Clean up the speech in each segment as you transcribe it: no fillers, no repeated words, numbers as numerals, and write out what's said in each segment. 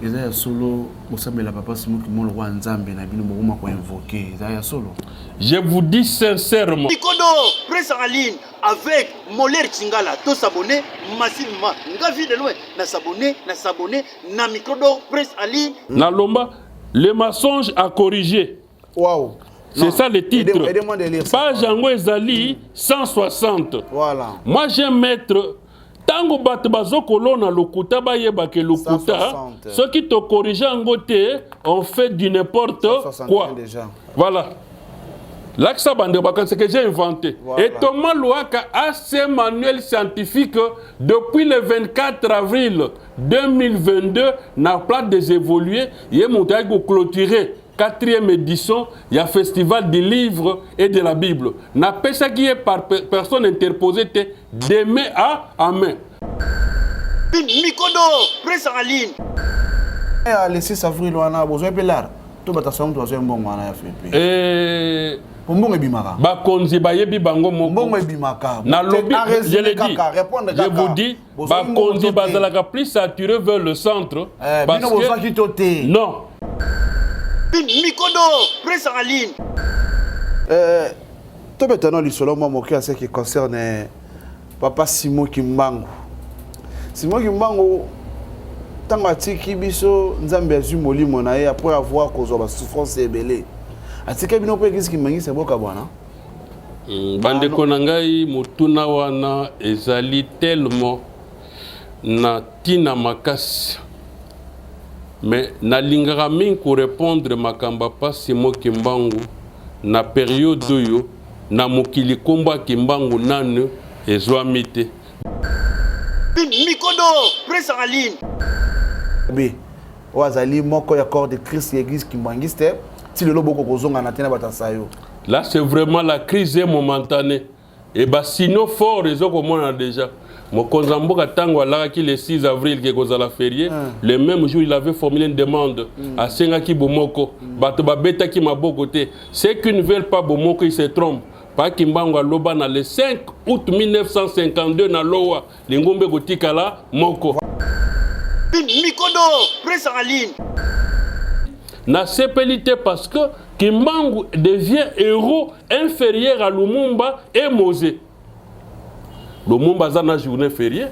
Ezaya solo osabela papa Simon qui mon roi nzambe na bino bokoma ko invoquer ezaya solo. Je vous dis sincèrement. Mikodo presse en ligne avec Moller Chingala to s'abonner massivement. Nga vie de loin na s'abonner na Mikodo presse en ligne. Na lomba les mensonges à corriger. Waouh. C'est ça le titre. Aidez-moi de lire ça. Page Yango Ezali 160. Voilà. Moi j'aime mettre tango bato bazokolona lokuta bayeba ke lokuta ceux qui te corrigent en côté on fait du n'importe quoi déjà. Voilà là que ça bande c'est que j'ai inventé voilà. Et Thomas Louaka a ce manuel scientifique depuis le 24 avril 2022 na plate des évolués il est monté à clôturer 4e édition, il y a festival du livre et de la Bible. N'a pas ça qui est par personne interposée de main à main. Mikodo, presse en ligne. Le 6 avril, on a besoin de l'art. Tout le monde a besoin de bon et Mbongo bimaka. Ba konzi ba yebi bango moko. Mbongo bimaka. Na lobby, je l'ai dit. Je vous dis, ba konzi bazalaka plus saturé vers le centre. Parce que non. Mikodo, presse en ligne. Tout maintenant, le solo moqué à ce qui concerne papa Simon Kimbangu. Simon Kimbangu, tant que Kibiso, Nzambe Azumoli Monae, après avoir causé la souffrance ébélée. Est-ce que vous pouvez dire que Kimbangu c'est beaucoup bon? Bande Konangai, Mutuna wana, ezali tellement na tina makasi. Mais na lingara min ko répondre makamba pa Simon Kimbangu na période yo na mokili komba Kimbangu nanu ezwamite. Mikodo presse en ligne. Bi wazali moko ya corps de Christ l'église Kimbangiste ti le loboko kozonga na tena batasayo. Là c'est vraiment la crise est momentanée et bah sinon fort les autres comme on a déjà. Mokonzamboka tango alaki le 6 avril qui kozala férié, le même jour il avait formulé une demande à Sengaki Bomoko, bato babeta ki maboko te. Ceux qui ne veulent pas Bomoko ils se trompent. Pas Kimbangu aloba na le 5 août 1952 na Loa, lingombe gotikala moko. Mikodo presse en ligne. Na sepelité parce que Kimbangu devient héros inférieur à Lumumba et Mosé. Lumumba a une journée fériée,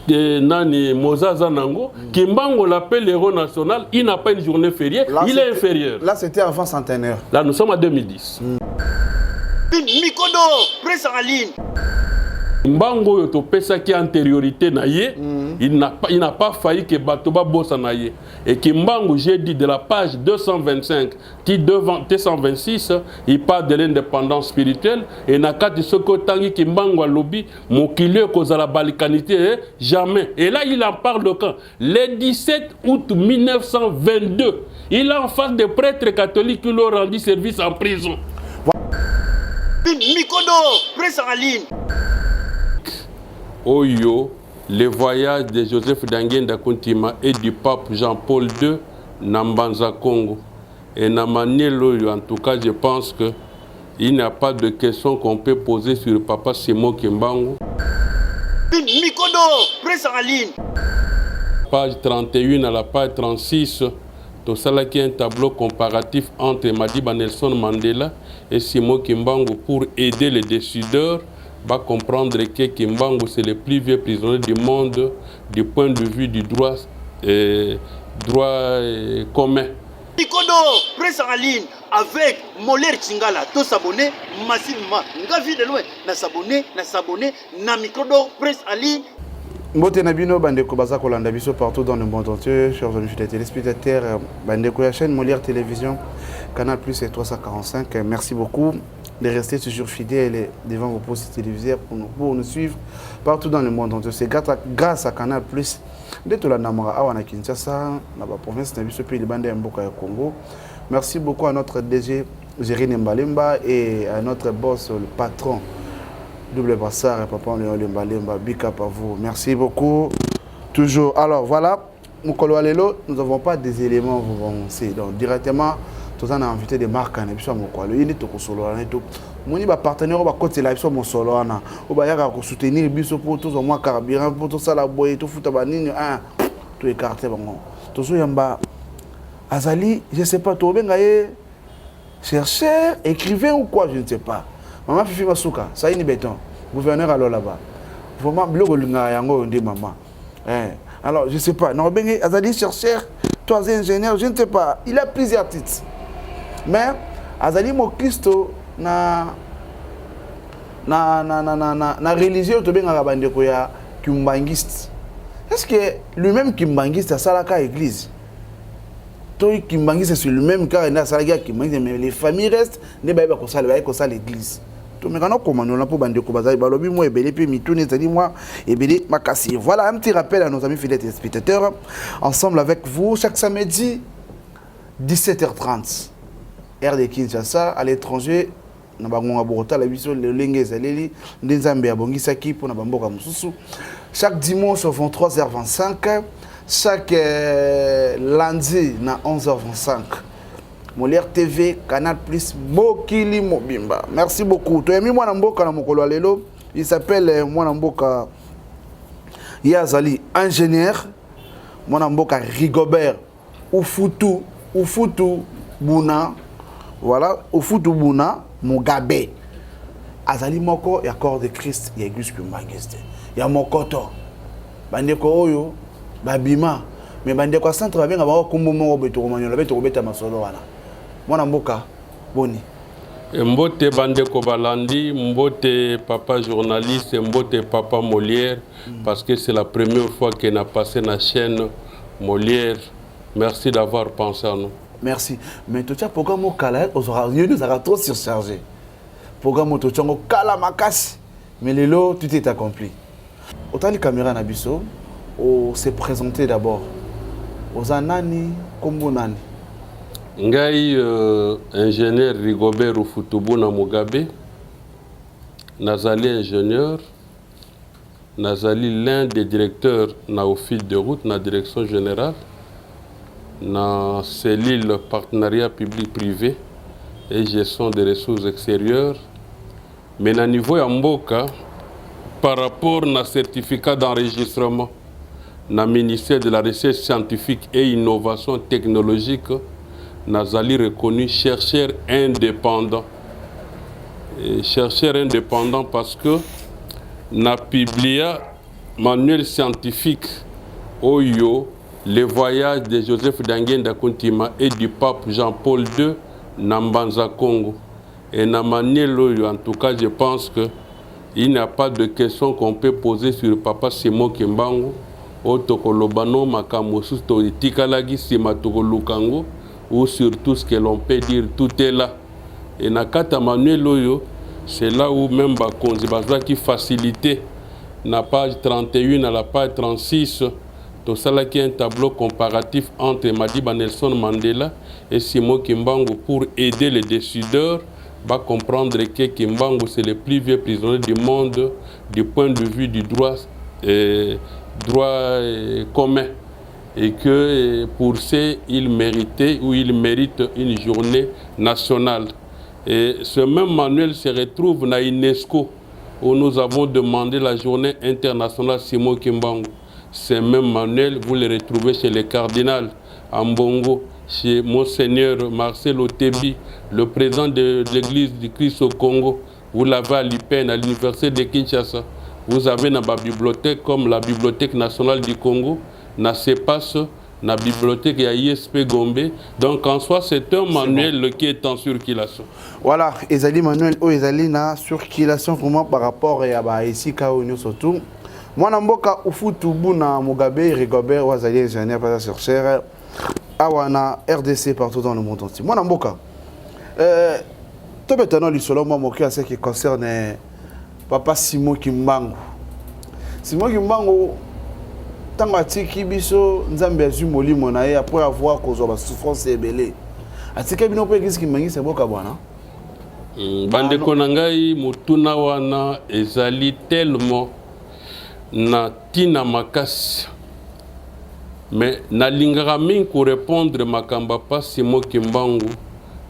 Nani Moza Zanango, Kimbangu l'appelle héros national, il n'a pas une journée fériée, là, il est inférieur. Là c'était avant centenaire. Là nous sommes en 2010. Mikodo, presse en ligne. Mbango yoto pesa qui antériorité naie, il n'a pas failli que Batoba bossa naie. Et Kimbangu, j'ai dit de la page 225, 226, il parle de l'indépendance spirituelle. Et nakati soko tangi Kimbangu a lobby, mokilio cause la balkanité, jamais. Et là il en parle quand? Le 17 août 1922, il est en face des prêtres catholiques qui lui ont rendu service en prison. Mikodo, presse en ligne. Oyo, le voyage de Joseph Dangenda Kuntima et du pape Jean-Paul II Nambanza Congo. Et Namanelo, en tout cas, je pense qu'il n'y a pas de question qu'on peut poser sur le papa Simon Kimbangu. Mikodo, presse en ligne. Page 31 à la page 36, tout ça là qui est un tableau comparatif entre Madiba Nelson Mandela et Simon Kimbangu pour aider les décideurs va comprendre que Kimbangu c'est le plus vieux prisonnier du monde du point de vue du droit commun. Mikodo, presse en ligne avec Moller Chingala, tous s'abonner massivement. Nga vie de loin, na s'abonner, na Mikodo, presse en ligne. Mbote Nabino, Bandeko Bazako Landabiso partout dans le monde entier, chers amis téléspectateurs, Bandeko la chaîne Molière Télévision, Canal Plus et 345. Merci beaucoup de rester toujours fidèles devant vos postes télévisés pour nous suivre partout dans le monde entier. C'est grâce à Canal Plus de tout la Namara Awana Kinshasa, dans la province de Nabiso Pays de Bandé Mboka et Congo. Merci beaucoup à notre DG Gérine Mbalemba et à notre boss, le patron Double Bassar et Papa Léon Mbalemba. Big up à vous. Merci beaucoup. Toujours. Alors voilà, Mokolo Alelo, nous n'avons pas des éléments vous avancer. Donc directement, tout ça on a invité des marques à Nebiswa Mokolo. Il est au solo. Moni ba partenaire ba côté la biso mon solo ana. O ba yaka ko soutenir biso pour tout au moins carburant pour tout ça la boye tout futa ba nini ah. tout écarté bango tozo yamba azali je sais pas to benga ye chercheur écrivain ou quoi je ne sais pas maman Fifi Masuka ça ni béton gouverneur alors là-bas vraiment blogo linga yango ndi maman alors je sais pas non benga azali chercheur toi ingénieur je ne sais pas il a plusieurs titres mais azali mokisto na religieux to benga bandeko ya kimbangiste. Est-ce que lui-même kimbangiste a salaka église? Toi kimbangiste c'est lui-même car il a salaka kimbangiste mais les familles restent ne ba ko sala l'église. To me kana comment on a pour bandeko bazali balobi moi ebele pe mitune zali moi ebele makasi. Voilà un petit rappel à nos amis fidèles téléspectateurs ensemble avec vous chaque samedi 17h30 heure de Kinshasa à l'étranger. Na bangonga borota la biso le lenge zaleli ndenzambe ya bongisaki pour na bamboka mususu chaque dimanche à 23h25 chaque lundi na 11h25 Molière TV Canal Plus Mokili Mobimba. Merci beaucoup. To yemi mwana mboka na mokolo lelo il s'appelle mwana mboka Yazali ingénieur mwana mboka Rigobert Ufutu Buna voilà Ufutu Buna Mugabe azali moko ya corps de Christ ya église Kimbangiste ya mokoto bandeko oyo babima mais bandeko centre babenga ba kombo moko beto komanyola beto kobeta masolo wana mwana mboka boni mbote bandeko balandi mbote papa journaliste mbote papa Molière parce que c'est la première fois qu'on a passé la chaîne Molière. Merci d'avoir pensé à nous. Merci. Mais tu as programme au Kala, on sera trop surchargé. Programme au Tchango Kala Makasi. Mais les lots, tout est accompli. Autant les caméras Nabiso, on s'est présenté d'abord. Aux Anani, Kombonani. Ngai, ingénieur Rigobert Ufutubuna Mugabe. Nazali ingénieur. Nazali l'un des directeurs na au fil de route, na direction générale. Dans cellule partenariat public-privé et gestion des ressources extérieures. Mais à niveau de Mboka, par rapport au certificat d'enregistrement, dans le ministère de la Recherche scientifique et innovation technologique, nous avons reconnu chercheur indépendant. Et chercheur indépendant parce que nous avons publié un manuel scientifique Oyo. Les voyages de Joseph Dangenda Kuntima et du pape Jean-Paul II Nambanza Congo. Et Namanelo, en tout cas, je pense qu'il n'y a pas de question qu'on peut poser sur Papa Simo Kimbango, Otokolobano, Makamosus, Tikalagi, Simatoko Lukango, ou sur tout ce que l'on peut dire, tout est là. Et Nakata Manuel, c'est là où même Bakonzi Bazwa qui facilité la page 31 à la page 36. Tout ça qui est un tableau comparatif entre Madiba Nelson Mandela et Simo Kimbangu pour aider les décideurs à comprendre que Kimbangu c'est le plus vieux prisonnier du monde du point de vue du droit commun et que pour ça il méritait ou il mérite une journée nationale. Et ce même manuel se retrouve dans l'UNESCO où nous avons demandé la journée internationale Simo Kimbangu. Ces mêmes manuels, vous les retrouvez chez les cardinals, en Bongo, chez Monseigneur Marcel Otebi, le président de l'église du Christ au Congo. Vous l'avez à l'IPEN, à l'université de Kinshasa. Vous avez dans la bibliothèque comme la Bibliothèque nationale du Congo, na CEPAS, la bibliothèque à ISP Gombe. Donc en soi, c'est un manuel qui est en circulation. Voilà, Ezali Manuel, Ezali na circulation vraiment par rapport à ici, Kaounio surtout. Mwana mboka Ufutu Buna Mugabe Rigobert Wazali ingénieur pas chercheur awana RDC partout dans le monde entier. Mwana mboka to betano lisolo mo moki à ce qui concerne papa Simo Kimbangu. Simo Kimbangu tanga tiki biso nzambe azu molimo na ye après avoir causé ba souffrance ebele. Atika bino pe kisi Kimbangi se boka bwana. Bande konangai mutuna wana ezali tellement na tina makasi mais na lingara min ko répondre makamba pa Simo Kimbangu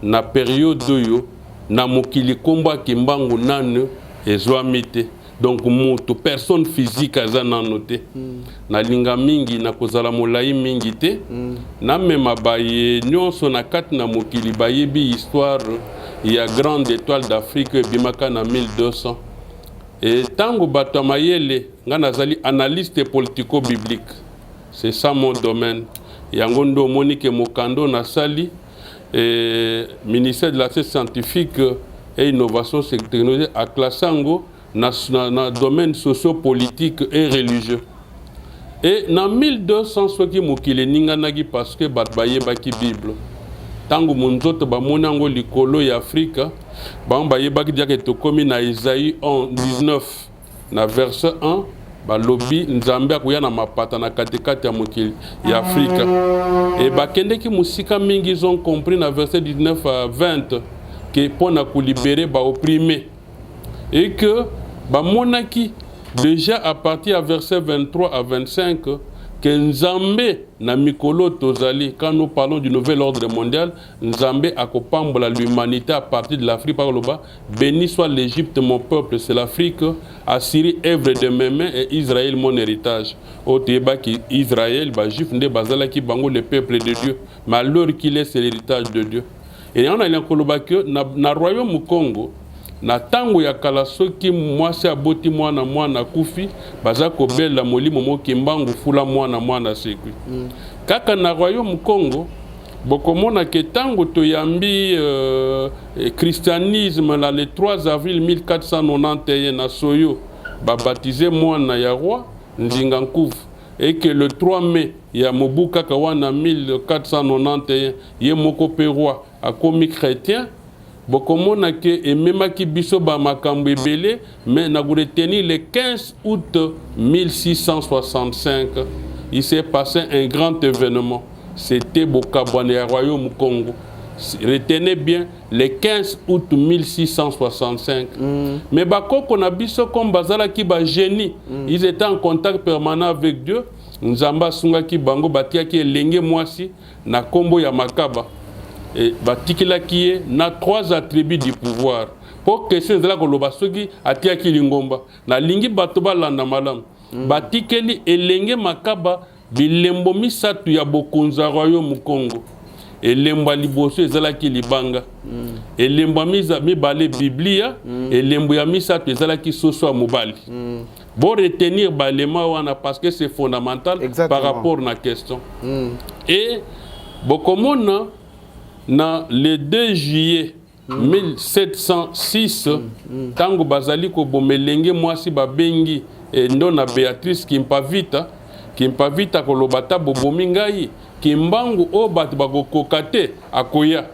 na période yo na mokili komba Kimbangu nanu ezwamite donc moto personne physique aza nano te na linga mingi na kozala molai mingi te na mema baye nyonso na kati na mokili bayebi histoire ya grande étoile d'Afrique bimaka na 1200 et tango bato mayele nga nazali analyste politico-biblique, c'est ça mon domaine. Yango ndo Monique Mokando nasali ministère de la recherche scientifique et innovation technologique à Klassango na domaine socio-politique et religieux. Et na 1200 soki mokile ninganaki parce que bat bayebaki Bible. Tango munzoto bamonango likolo ya Afrika, ba bayebaki dia ke tokomi na Isaïe 19 na verset 1, ba lobi nzambe akuya na mapata na katikati ya mokili ya Afrika. Et bakendeki musika mingi ils ont compris na verset 19 à 20 que pour na libérer ba opprimé. Et que ba monaki déjà à partir à verset 23 à 25 que Nzambe na mikolo tozali, quand nous parlons du nouvel ordre mondial, Nzambe akopambola l'humanité à partir de l'Afrique par le bas. Béni soit l'Égypte mon peuple, c'est l'Afrique, Assyrie œuvre de mes mains et Israël mon héritage. Au Théba qui Israël, ba juif nde bazala ki bango le peuple de Dieu, mais alors qu'il est c'est l'héritage de Dieu. Et on a l'enkoloba que na royaume du Congo na tango ya kala soki mwasi aboti mwana kufi baza kobela molimo mo kimbangu fula mwana sekwi kaka na royaume Congo bokomona ke tango toyambi christianisme la le 3 avril 1491 na Soyo baptisé mwana ya roi Nzinga Nkuvu et que le 3 mai ya Mobutu Kawana 1491 ye moko pe roi akomi chrétien. Bokomona ke ememaki biso ba makambo ebele, mais na retenir le 15 août 1665 il s'est passé un grand événement, c'était Bokabwane ya royaume Congo. Retenez bien le 15 août 1665 mais bakoko na biso comme bazala ki ba génie ils étaient en contact permanent avec Dieu. Nzamba sunga ki bango batia ki elenge mwasi na kombo ya makaba. Et batikila qui est na 3 attributs du pouvoir pour que ces là koloba soki atia ki lingomba na lingi bato balanda malam batikeli elenge makaba bilembo misatu ya bokonza royaume Congo elembo liboso ezala ki libanga elembo mibale biblia elembo ya misatu ezala ki soso mobali bon retenir balema wana parce que c'est fondamental. Exactement. Par rapport à la question et bokomona na le 2 juillet 1706 tango bazali ko bomelenge mwasi babengi ndona Béatrice Kimpavita kolobata bobomi ngai kimbangu o bat bagokokate akoya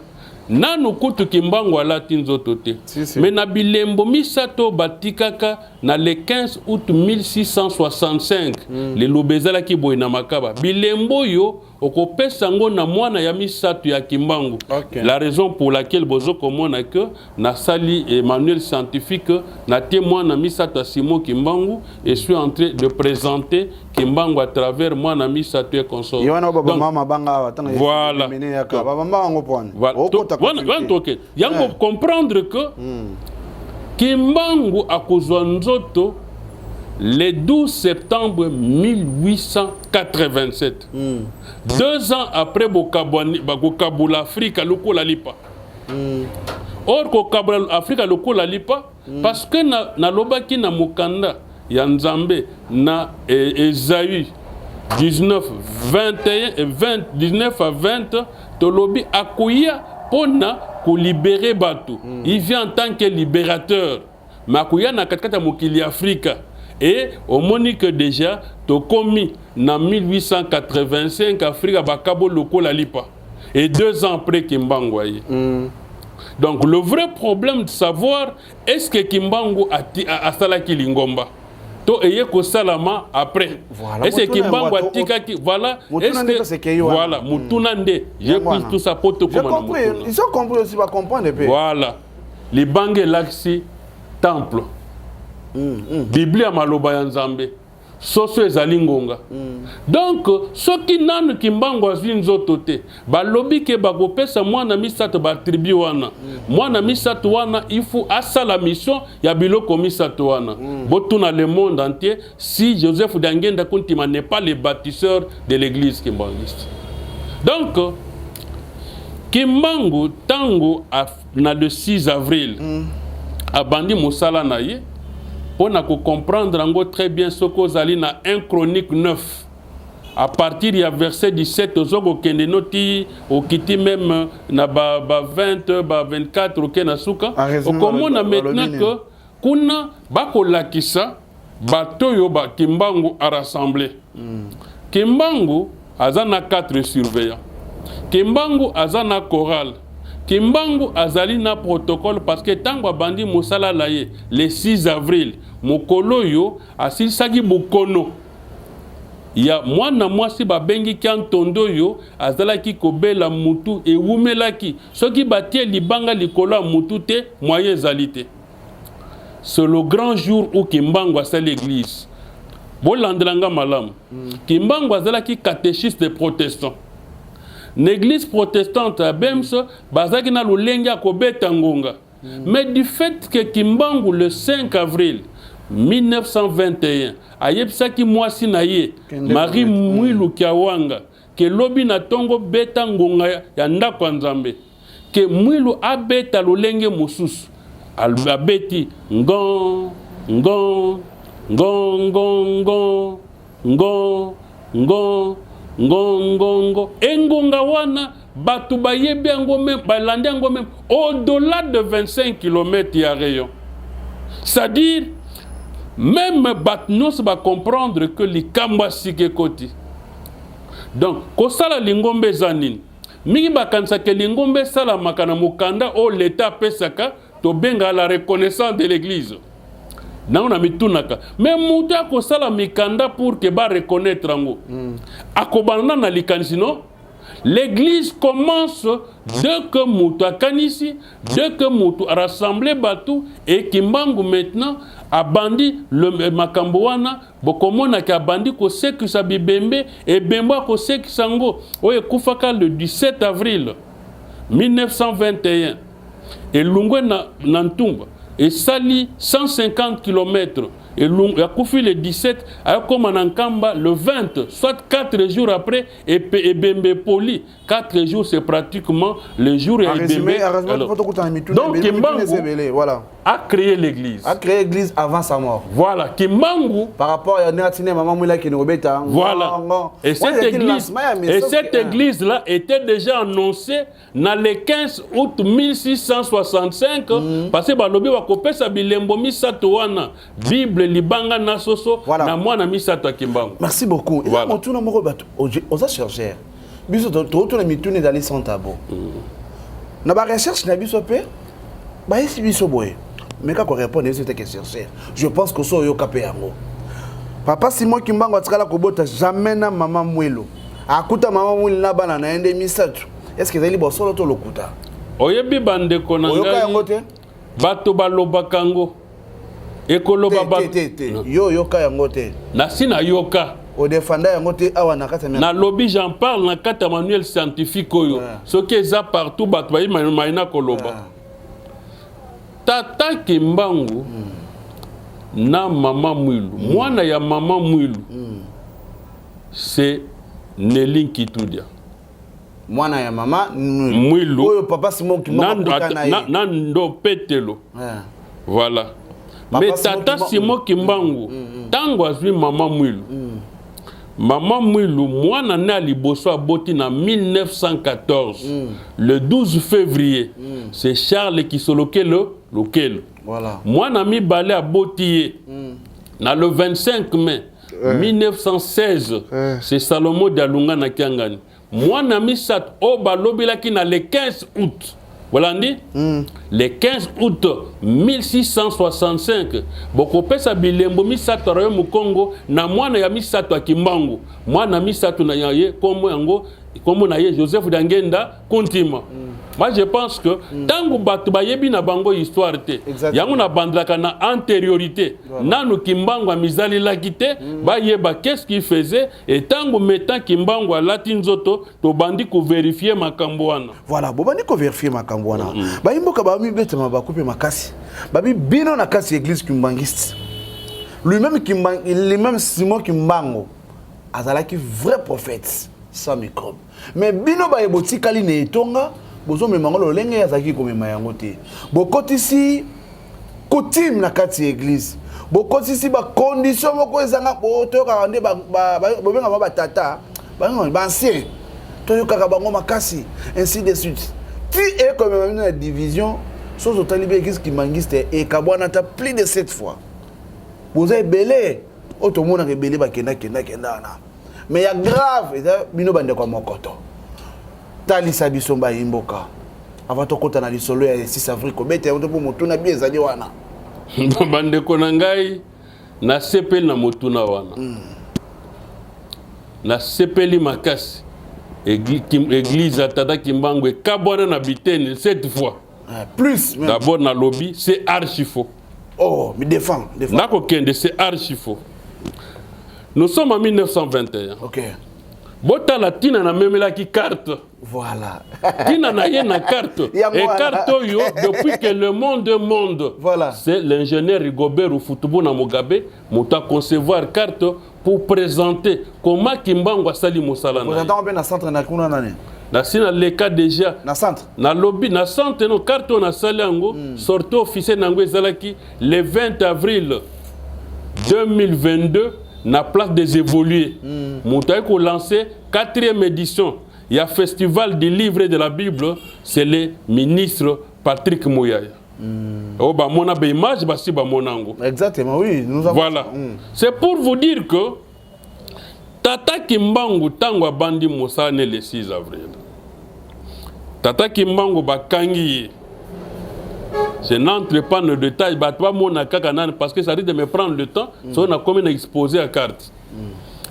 nanu kutu kimbangu alati nzoto te mais na bilembo misato batikaka na le 15 août 1665 le lobezala ki boy na makaba bilembo yo okopesa ngo na mwana ya misato ya kimbangu. La raison pour laquelle bozo komona que na sali manuel scientifique na témoin na misato Simon Kimbangu et suis en train de présenter Kimbangu à travers moi na misato et consort. Voilà. Yango comprendre que Kimbangu akozwa nzoto le 12 septembre 1887. 2 ans après Bokabula Afrique lokola lipa. Or Bokabula Afrique lokola lipa parce que na lobaki na mukanda ya Nzambe na Esaïe 19 à 20 tolobi akuya pona ko libérer bato. Il vient en tant que libérateur. Makuya na katkata mokili Afrika. Et au monique déjà, to commis en 1885 Afrique bakabo loko la lipa. Et 2 ans après Kimbangu. Donc le vrai problème de savoir est-ce que Kimbangu a salaki lingomba. To eye ko salama après. Est-ce que Kimbangu a tikaki voilà. Est-ce que voilà mutunande. J'ai pris tout ça pour te comprendre. Ils ont compris aussi va comprendre. Voilà. Les bangue laxi temple. Biblia maloba ya Nzambe soso ezali ngonga. Donc soki nanu Kimbangu azwi nzoto te balobi ke bakopesa mwana misato ba tribu wana mwana misato wana il faut asala mission ya biloko misato wana botuna le monde entier si Joseph Dangenda Kuntima n'est pas le bâtisseur de l'église kimbangiste. Donc Kimbangu tango na le 6 avril abandi mosala na ye on a comprendre en très bien ce que ali na 1 Chronique 9 à partir du verset 17 aux kendenoti au kiti même na ba 20 ba 24 au kenasuka comment on a maintenant que kuna bakolakisa batoyo ba Kimbangu a rassemblé Kimbangu azana 4 surveillants Kimbangu azana chorale Kimbangu azali na protocole parce que tango bandi mosala laye le 6 avril mokolo yo asilisaki bukono ya mwana mwasi babengi kantondo yo azalaki kobela mutu ewumelaki soki batie libanga likolo mutu te moyen ezalité. C'est le grand jour où Kimbangu asali l'église bolandelanga malam Kimbangu azalaki catéchiste des protestants. L'église protestante à Bems, bazaki na lulenga kobeta ngonga. Mais du fait que Kimbangu le 5 avril 1921 ayebisaki mwasi na ye Marie Mwilu Kiawanga ke lobi na tongo beta ngonga ya ndako nzambe ke Mwilu abeta lulenge mususu abeti ngon ngon ngon ngon ngon ngon ngongongo engonga wana batu bayebi yango même balandi yango même au-delà de 25 km à rayon. C'est-à-dire même batnos va comprendre que les kambasi ke koti. Donc kosala lingombe zanine mingi bakanisa ke lingombe sala makana mukanda o l'état pesaka to benga la reconnaissance de l'église. Non, on a mis tout naka. Mais mouta ko sala mikanda pour que ba reconnaître ango. Akobana na likanisi non. L'église commence dès que mouta kanisi, dès que mouta a rassemblé Batou et Kimbangu maintenant a bandi le makamboana bokomona ka bandi ko seku sa bibembe et bemba ko seku sango. Oye kufaka le 17 avril 1921 et lungwe na Nantumba et sali 150 km et Koufi le 17 comme en Ankamba le 20 soit 4 jours après et Bembe Poli 4 jours c'est pratiquement le jour et donc Kimbangu voilà a créé l'église avant sa mort. Voilà Kimbangu par rapport à Néatine maman Moula qui nous rebeta. Voilà. Et cette église là était déjà annoncée dans le 15 août 1665 parce que balobi wa kopesa bilembo misato wana Bible libanga na soso na mwana misato Kimbangu. Merci beaucoup. Voilà. On tourne moko bato aux chercheurs. Biso to na mitune dans les santabo. Na ba recherche na biso pe ba esi biso boye. Mais quand on répond à cette question, je pense que ça yoka pe yango. Papa Simon Kimbangu atikala kobota jamais na maman Mwelo. Akuta maman Mwelo na bana na ende misatu. Est-ce que zali bosolo to lokuta? Oyebi bande konanga. Oyoka yango te? Bato baloba kango. Ekoloba ba. Yo yoka yango te. Na sina yoka. O defanda yango te awa na kata na lobby j'en parle na kata manuel scientifique oyo. Ce qui est partout bato ba maina koloba. Tata Kimbangu na maman Mwilu mwana ya maman Mwilu c'est Nelin Kitudia mwana ya mama Mwilu oyo papa Simon Kimbangu na ndo petelo voilà mais tata Simon Kimbangu tango azwi maman Mwilu maman Mwilu mwana na liboso aboti na 1914 le 12 février c'est Charles qui soloke lequel voilà mwana mibale aboti na le 25 mai 1916 c'est Salomon Dalunga na Kiangani mwana misat o balobelaki na le 15 août voilà dit le 15 août 1665 bokopesa bilembo misato royo mu Congo na mwana ya misato ya Kimbangu mwana misato na yaye komo yango comme on a Joseph Dangenda Kontima. Moi je pense que tant que batu bayebi na bango histoire te yango na bandlaka na antériorité nanu Kimbangu amizali lakite bayeba qu'est-ce qu'il faisait et tant que mettant Kimbangu à latinzoto to bandi ko vérifier makambo wana. Voilà, bo bandi ko vérifier makambo wana. Ba imboka ba mi betema ba couper makasi. Ba bi bino na kasi église kimbangiste. Lui-même Simon Kimbangu azalaki vrai prophète sans microbe. Mais bino ba eboti kali ne etonga bozo me mangolo lenge yazaki ko mema yango te. Bokotisi coutume na kati église. Bokotisi ba condition moko ezanga boto ka nde ba benga ba tata. Ba ancien. Toyoka ka bango makasi ainsi de suite. Tu es comme même une division sans autant église kimbangiste et kabwana ta plus de 7 fois. Vous avez belé auto mona ke belé ba kenda na. Mais il y a grave et ça bino bande kwa mokoto. Talisa biso ba imboka. Avant to kota na lisolo ya 6 avril ko bete on to po motuna bi ezali wana. Bande ko na ngai na sepeli na motuna wana. Na sepeli makasi. Église Tata Kimbangu kabwana na bitene 7 fois. Plus même. D'abord na lobby, c'est archi faux. Oh, mais défend. Nako kende, c'est archi faux. Nous sommes en 1921. OK. Bota la tina na memela ki carte. Voilà. Tina na ye na carte. Et carte yo depuis que le monde. Voilà. C'est l'ingénieur Rigobert Uffutubu na Mugabe muta concevoir carte pour présenter comment Kimbangu asali mosala na. Vous entendez na centre na kuna nani? Na sina le cas déjà na centre na lobby na centre no carte na salango sortie officielle nango ezalaki le 20 avril 2022 na place des évolués. Moutaï ko lancé 4e édition. Il y a festival du livre et de la Bible, c'est le ministre Patrick Mouyaya. Oh bah mon image bah si bah mon ango. Exactement, oui, nous avons. Voilà. C'est pour vous dire que Tata Kimbangu tango bandi mosane le 6 avril. Tata Kimbangu bakangi. Je n'entre pas dans le détail, parce que ça risque de me prendre le temps. So on a comme exposé à carte.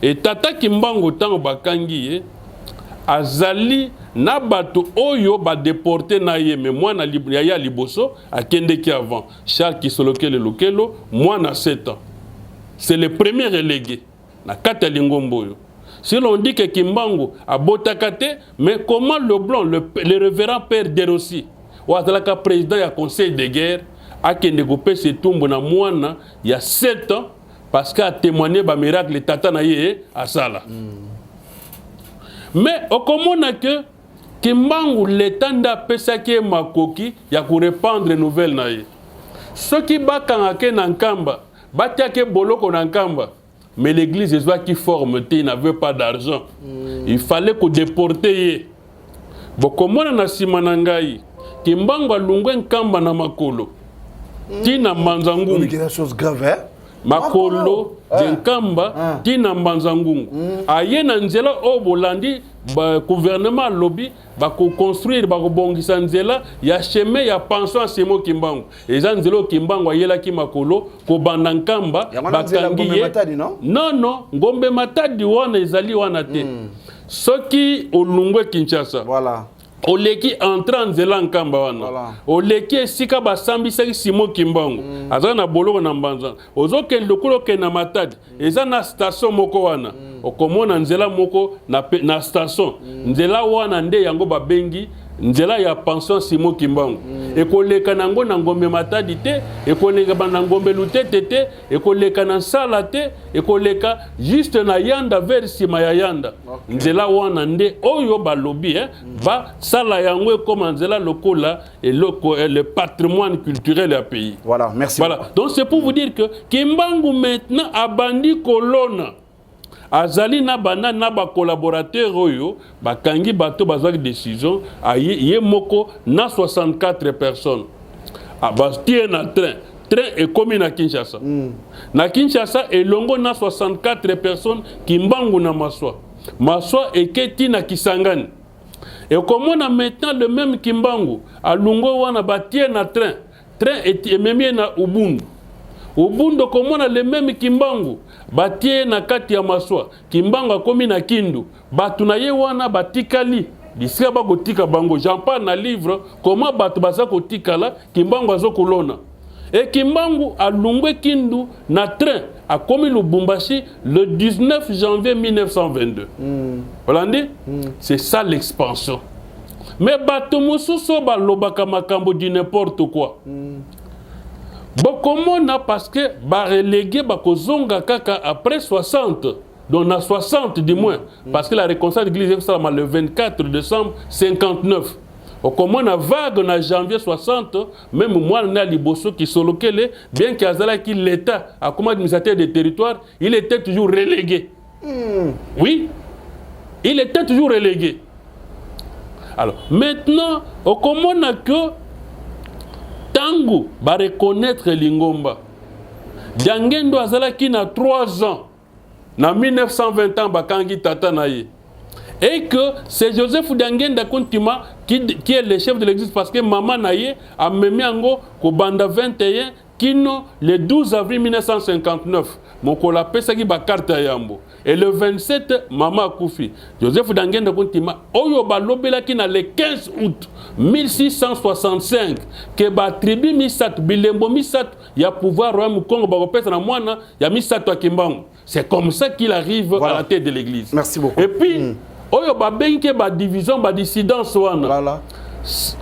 Et Tata Kimbangu tango bakangi azali na bato oyo ba déporté na ye mais moi na ya liboso a kende ki avant Charles Kisolokele Lokelo moi na 7 ans. C'est le premier relégué na kata lingombo yo. Si l'on dit que Kimbangu a botakate, mais comment le blanc, le révérend père Derossi, ou azalaka président du conseil de guerre, a négocié ce tombe na moana il y a 7 ans parce qu'a témoigné ba miracle tata na ye à Sala. Mais au comment que Kimbangu l'étanda pesake makoki ya ko répandre nouvelle na ye. Ce qui bakanga ke nankamba, batiake boloko nankamba. Mais l'église qui forme, il n'avait pas d'argent. Il fallait qu'on déporte. Bon, comment on a simanangai, Kimbangu a lungwen kamba na makolo. Tina manzangungu. C'est une chose grave, hein? Makolo, Jenkamba, Tina manzangungu. Aye na nzela o bolandi, gouvernement lobby, ba ko construire ba ko bongisa nzela ya chemin ya pension à Semo Kimbangu. Et za nzelo Kimbangu ayela ki makolo ko bandankamba bakangi non ngombe matadi wana ezali wana te. Soki olungwe Kinshasa. Voilà. Oleki entrant nzela nkamba wana. Oleki esika basambisa Simo Kimbangu. Azana na boloko na mbanza. Ozoke lokolo ke na matadi. Eza na station moko wana. Okomona nzela moko na station. Nzela wana nde yango babengi nzela ya pension Simo Kimbangu. Ekoleka nango na ngombe matadi te, ekoleka na ngombe lutete te, ekoleka na sala te, ekoleka juste na yanda vers sima ya yanda. Nzela wana nde oyo balobi ba sala yango comme nzela lokola et le patrimoine culturel du pays. Voilà, merci. Voilà. Donc c'est pour vous dire que Kimbangu maintenant a bandi kolona. Azali na bana na ba collaborateur oyo bakangi bato bazaki décision ye moko na 64 personnes abastie na train est commis na Kinshasa. Na Kinshasa elongo na 64 personnes Kimbangu na Maswa eketi na Kisangani. Et comment on a maintenant le même Kimbangu alungo wana batie na train est memie na Ubundu. Obundo komona le même Kimbangu batie na kati ya maswa Kimbangu akomi na Kindu batu na ye wana batikali bisika bakotika bango j'en parle na livre comment batu baza kotikala Kimbangu azokolona et Kimbangu alungwe Kindu na train akomi Lubumbashi le 19 janvier 1922 voilà c'est ça l'expansion mais batu mususu balobaka makambo di n'importe quoi Bokomona parce que relégué bakozonga kaka après 60 donc na 60 du moins parce que la réconciliation de l'église est le 24 décembre 59 Okomona vague na janvier 60 même moi na liboso qui solokele bien qu'azala qui l'état a comme administrateur des territoires il était toujours relégué oui il était toujours relégué alors maintenant okomona que Tango va reconnaître Lingomba. Diangendo azalaki na 3 ans. Na 1920 ans bakangi tata naye. Et que c'est Joseph Diangenda Kontima qui est le chef de l'église parce que maman naye a memé ango ko banda 21 kino le 12 avril 1959. Mokola pesaki ba carte yambo. Et le 27 maman Koufi. Joseph Diangenda Kontima oyo balobelaki na le 15 août 1665 que ba tribu misat bilembo misat ya pouvoir royaume Congo ba kopesa na mwana ya misat wa Kimbangu. C'est comme ça qu'il arrive à la tête de l'église. Merci beaucoup. Et puis oyo ba benke ba division ba dissidence wana. Voilà.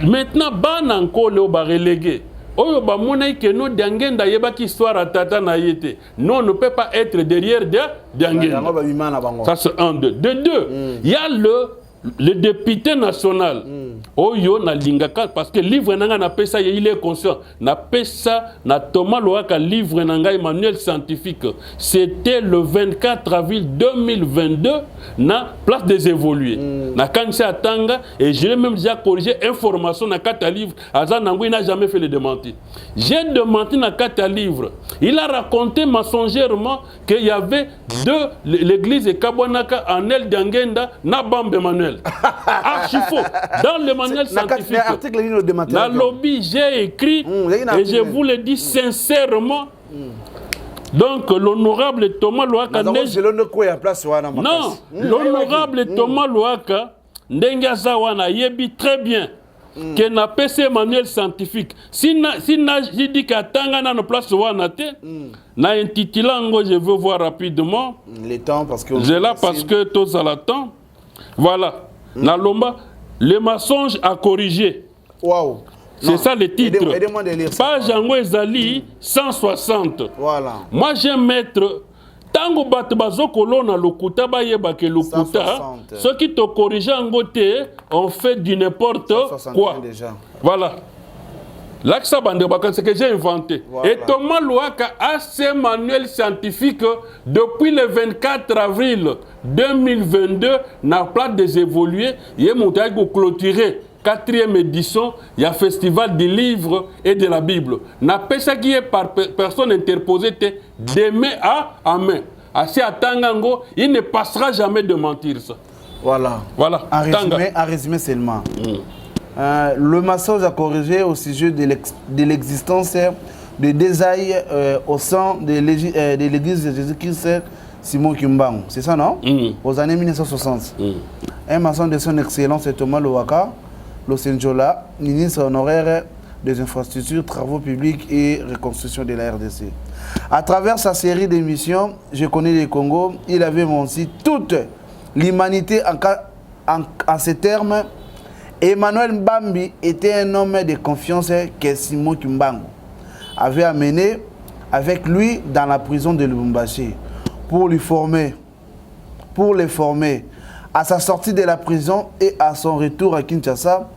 Maintenant bana nkole ba relégué. Oyo ba mona ke no Diangenda yebaki histoire à tata na yete. Non, on ne peut pas être derrière Diangenda. Ça c'est un de deux. Il y a le député national Oyo na lingaka parce que livre nanga na pesa il est conscient na pesa na Thomas Loaka livre nanga manuel scientifique c'était le 24 avril 2022 na place des évolués na kanisa atanga et j'ai même déjà corrigé information na kata livre Azanango il n'a jamais fait le démenti j'ai démenti na kata livre il a raconté mensongèrement qu'il y avait l'église de Kabonaka en El Diangenda na Bambe Emmanuel archi faux dans le manuel scientifique la lobby j'ai écrit et je vous le dis sincèrement donc l'honorable Thomas Loaka non l'honorable Thomas Loaka Ndengaza wana yebi très bien que na PC manuel scientifique si na dit qu'atanga na place wana te na intitulango je veux voir rapidement les temps parce que j'ai là parce que tous à la temps voilà na lomba le mensonge à corriger. Waouh. C'est ça le titre. Aidez-moi de lire ça. Page Jango Ezali 160. Voilà. Moi j'aime mettre tango bat bazokolo na lokuta ba yeba ke lokuta ceux qui te corrigent en côté on fait du n'importe quoi. Déjà. Voilà. Là que ça bande c'est que j'ai inventé. Voilà. Et Thomas Loaka a ses manuels scientifiques depuis le 24 avril 2022 na place des évolués, il est monté à clôturer 4e édition, il y a festival du livre et de la Bible. Na pesa qui est par personne interposée de main à main. Assez à Tangango, il ne passera jamais de mentir ça. Voilà. Voilà. En résumé seulement. Le message à corriger au sujet de l'existence de désailles au sein de l'église de Jésus-Christ Simon Kimbangu. C'est ça, non? Aux années 1960. Un maçon de son excellence Thomas Loaka, Losenjola, ministre honoraire des infrastructures, travaux publics et reconstruction de la RDC. À travers sa série d'émissions, Je connais le Congo, il avait menti toute l'humanité en ces termes. Emmanuel Mbambi était un homme de confiance que Simon Kimbangu avait amené avec lui dans la prison de Lubumbashi pour le former. À sa sortie de la prison et à son retour à Kinshasa,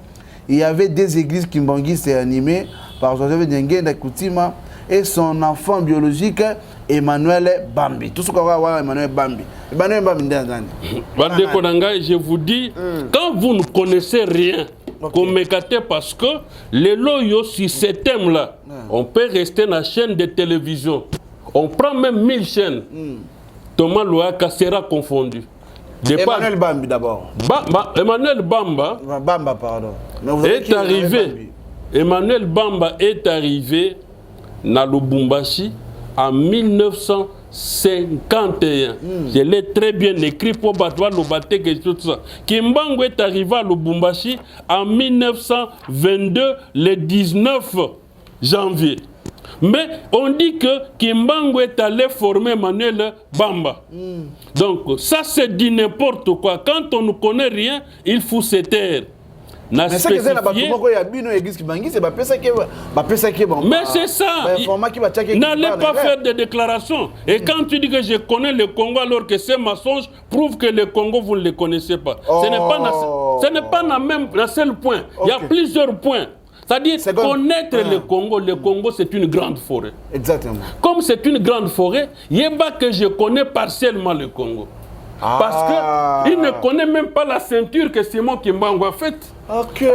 il y avait des églises kimbanguistes animées par Joseph Diangenda Koutima et son enfant biologique Emmanuel Bambi. Tout ce qu'on va voir Emmanuel Bambi. Emmanuel Bambi, je vous dis, quand vous ne connaissez rien, qu'on m'écarte parce que les loyaux sur ces thèmes-là, on peut rester dans la chaîne de télévision. On prend même 1000 chaînes. Thomas Loaka sera confondu. Emmanuel Bambi d'abord. Emmanuel Bamba est arrivé. Emmanuel Bamba est arrivé dans Lubumbashi en 1951. Je l'ai très bien écrit pour battre le bateau et tout ça. Kimbangu est arrivé à Lubumbashi en 1922, le 19 janvier. Mais on dit que Kimbangu est allé former Manuel Bamba. Donc ça c'est dit n'importe quoi. Quand on ne connaît rien, il faut se taire. Mais c'est ça. N'allez pas faire des déclarations. Et quand tu dis que je connais le Congo alors que c'est mensonge, prouve que le Congo vous ne le connaissez pas. Ce n'est pas le seul point. Il y a plusieurs points. C'est-à-dire connaître le Congo c'est une grande forêt. Exactement. Comme c'est une grande forêt, il n'y a pas que je connais partiellement le Congo. Parce qu'il ne connaît même pas la ceinture que Simon Kimbangu a faite.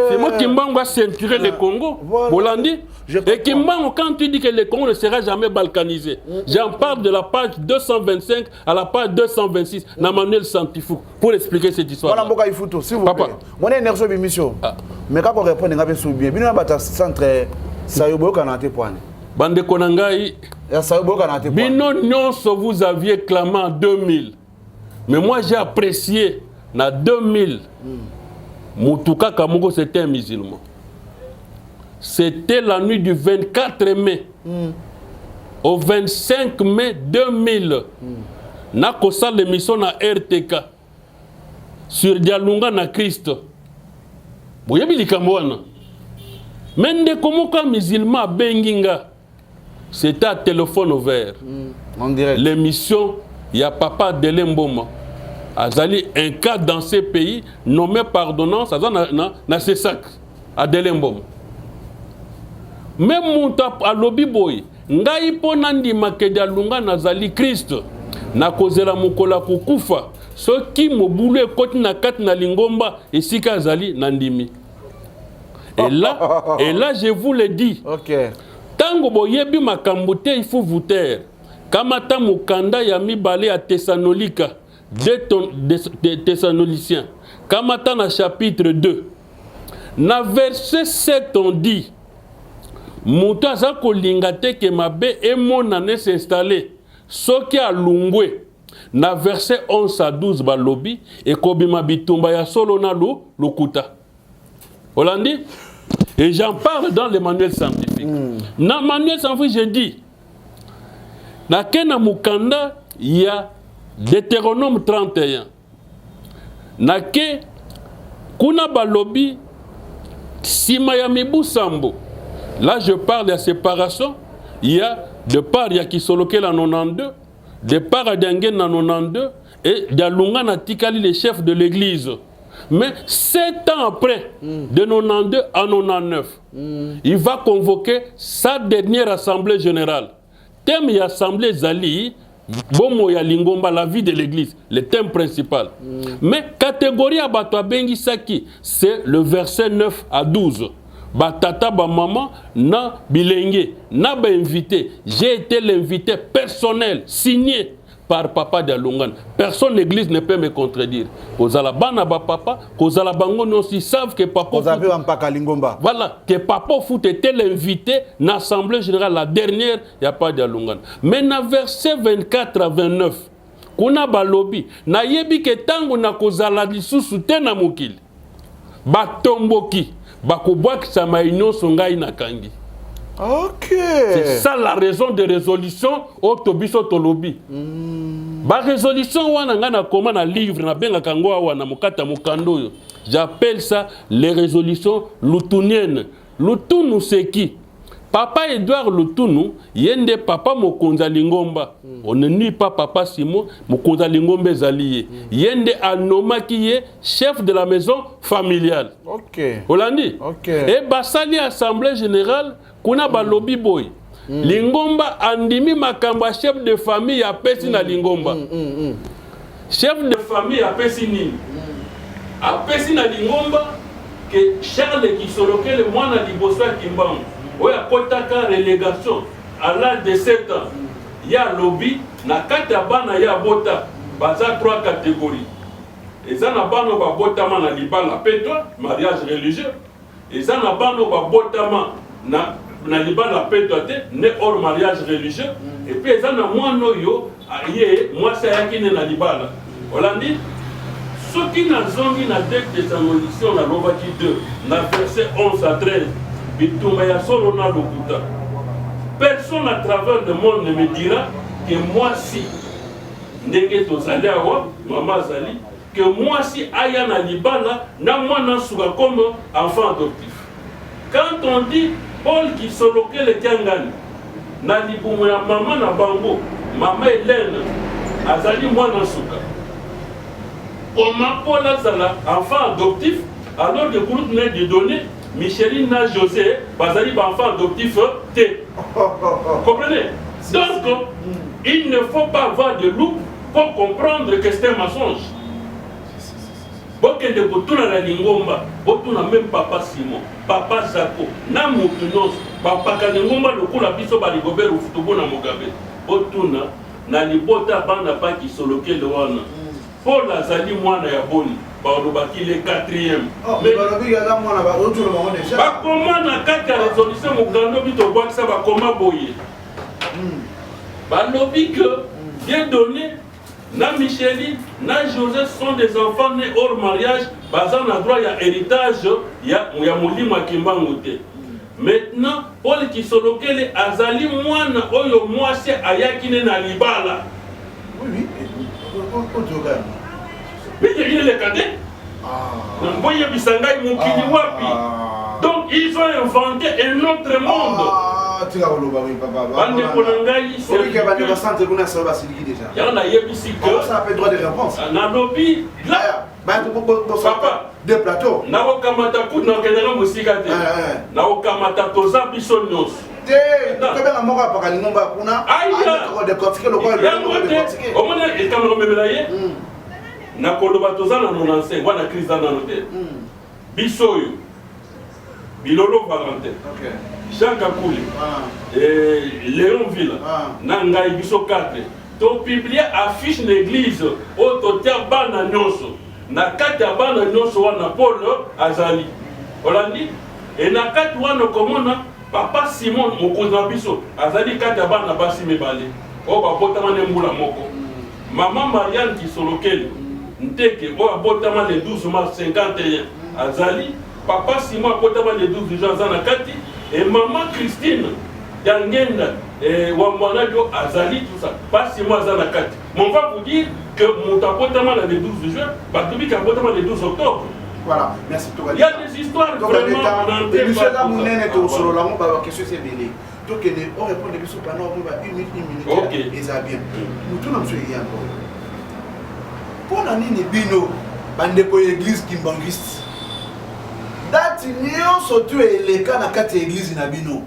Simon Kimbangu a ceinturé le Congo. Bolandi. Et Kimbangu, quand tu dis que le Congo ne sera jamais balkanisé, j'en parle de la page 225 à la page 226 dans Manuel Santifou pour expliquer cette histoire. Voilà, Mboka Ifuto, s'il vous plaît. On est énergie de mission. Mais quand on répond, on a bien bien. Bien, on centre Sayobo Kanate Poine. Bande Konangai. Sayobo Kanate Poine. Bino nyonso vous aviez clamé en 2000. Mais moi j'ai apprécié, en 2000, Moutouka Kamogo c'était un musulman. C'était la nuit du 24 mai au 25 mai 2000. N'a kosa l'émission na RTK sur Dialunga na Christ. Boyebi likamwana. Mende komoka musulman benginga. C'était à téléphone ouvert. L'émission il y a Papa Dele Mboma. Azali un cas dans ces pays nommé pardonnance na ces sacs à Dele Mboma. Même Mouta à lobby boy, ngai ponandi makedia lunga nazali Christ. Na kozela mukola kukufa. Ce qui me boule koti na kat na lingomba et sika azali nandimi. Et là je vous le dis. Tango boyebi makambote il faut vous taire. Kamata mukanda ya mibale à Thessalonique, de Thessaloniciens. Kamata na chapitre 2. Na verset 7 on dit Muta za kolingate ke mabe et mon année s'installer. Soki a lungwe. Na verset 11 à 12 balobi et kobima bitumba ya solo na lukuta. Holandi. Et j'en parle dans le manuel scientifique. Dans le manuel scientifique, je dis na kena mukanda il y a Deutéronome 31. Na ke kuna balobi sima ya mibu sambo. Là je parle de la séparation. Il y a de part il y a Kisoloke la 92, de part à Dengen la 92 et d'Alunga na tikali les chefs de l'église. Mais 7 ans après, de 92 à 99, il va convoquer sa dernière assemblée générale. Thème et assemblée Zali, Bomo ya Lingomba, la vie de l'église, le thème principal. Mais catégorie à Batwa Bengi Saki, c'est le verset 9 à 12. Batata ba maman na bilenge, na ba invité. J'ai été l'invité personnel, signé par Papa Dialungan. Personne l'église ne peut me contredire. Kozalabana ba papa, Kozalabangon aussi savent que Papa voilà, que Papa Fout était l'invité dans l'Assemblée générale, la dernière, il n'y a pas Dialungan. Mais dans verset 24 à 29, kuna balobi, na yebi ke tango na kozala lisusu te na mokili. Batomboki, bakobwaki sa maïno songai na kangi. C'est ça la raison de résolution au Tobiso Tolobi. Ba résolution wana ngana koma na livre na benga kango wana mukata mukando yo. J'appelle ça les résolutions lutuniennes. Lutunu c'est qui? Papa Edouard Lutunu, yende papa Mokonza Lingomba. On ne nuit pas Papa Simon, Mokonza Lingomba Zaliye. Yende Anoma qui est chef de la maison familiale. Holandi. Et Basali Assemblée Générale, kuna balobi boy. Lingomba andimi makamba chef de famille à Pessi na Lingomba. Chef de famille à Pessi nini. À Pessi na Lingomba, que Charles qui soloke le moine Liboso Kimbangu. Oui, à Kotaka relégation à l'âge de 7 ans. Il y a lobby, na katabana ya bota, baza 3 catégories. Et ça na bano ba botama na libala petwa, mariage religieux. Et ça na bano ba botama na libala petwa te, né hors mariage religieux. Et puis, ils ont moi, moi, c'est à qui n'est pas libala. On dit, ceux qui n'ont pas de Thessaloniciens, on a l'Ovaki 2, dans verset 11 à 13, personne à travers le monde ne me dira que moi, si, que moi, si, Ayana Libala, n'a moi, n'a souga comme enfant adoptif. Quand on dit Paul qui se loquait le Tiangani, na libumu ya maman na bango, maman Hélène, azali moi na souga. Comment Paul azala enfant adoptif, alors que groupe n'est de données, Micheline na José, bazali enfant adoptif T. Comprenez? Donc, il ne faut pas avoir de loup pour comprendre que c'est un mensonge. Boke de botuna la lingomba, botuna même papa Simon, papa Zako, na mutunos, papa kaningomba lokula biso ba ligobert ou futubo na Mugabe. Botuna na libota bana pa ki soloke le wana. Paul azali mwana ya boni, ba lobaki le 4e. Mais ba lobi ya mwana ba otu lo bango déjà. Ba comment na kati ya résolution mugando bito kwa ça ba comment boye. Ba lobi que bien donné na Micheline, na Joseph sont des enfants nés hors mariage, basant na droit ya héritage ya mulima kimbangote. Maintenant, Paul qui solokele azali mwana oyo mwasi ayakine na libala. Oui, mais il est le cadet. N'imboye bisangai mukini wapi. Donc ils ont inventé un autre monde. Bande Konangai, c'est il y en a ici que ça fait droit de réponse. Nanobi, là, papa, deux plateaux. Nao kamata kou na kenera musika te. Nao kamata toza biso nyos. Te, to benga moko apaka lingomba kuna. Aya, ko décortiquer le quoi le décortiquer. Au moins il kamera memelaye. Na koloba toza na 95, wana crise na note. Biso yo. Bilolo Valentin. OK. Jean Kakouli, Léon Villa, Nangaï Biso 4, to publié affiche l'église, au totia bana nyonso, na kati ya bana nyonso wana Paul azali. Olandi, et na kati wana komona papa Simon mokonza biso, azali kati ya bana basi mebale. O ba botama ne mbula moko. Maman Marianne qui solokeli, nteke o botama le 12 mars 51, azali. Papa Simon a les 12 gens à Nakati et maman Christine Yangenda et Wambanadio Azali, tout ça. Pas Simon à Nakati. Mais on va vous dire que mon tapotama les 12 juin, Batobi qui a les 12 octobre. Voilà, merci pour il y a des histoires vraiment dans le monsieur Damounène est au solo, là, on va question c'est belé. Donc on répond des questions pendant une minute, et ça bien. Nous tous nous sommes encore. Pour l'année Bino, bande de l'église kimbangiste. Dati nyonso tu eleka na kati ya église na bino.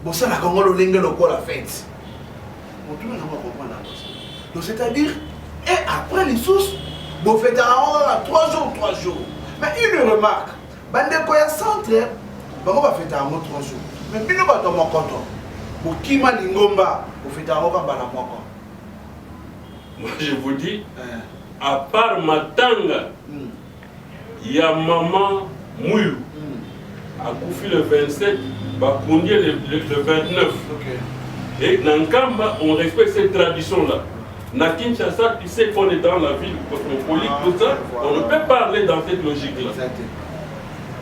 Bosala kango lo lenge loko la fête. Motu na comprendre. Donc c'est-à-dire et après les sources, bo fête à 3 jours. Mais une remarque, bande ko ya centre, bango ba fête à 3 jours. Mais bino ba to mokoto. Bo kima lingomba, bo fête à roka bana moko. Moi je vous dis à part Matanga, il y a maman Mouillou, a couffé le 27, va conduire le 29. Et dans Kamba, on respecte cette tradition-là. Na Kinshasa, tu sais qu'on est dans la ville cosmopolite, tout ça, on ne peut pas parler dans cette logique-là.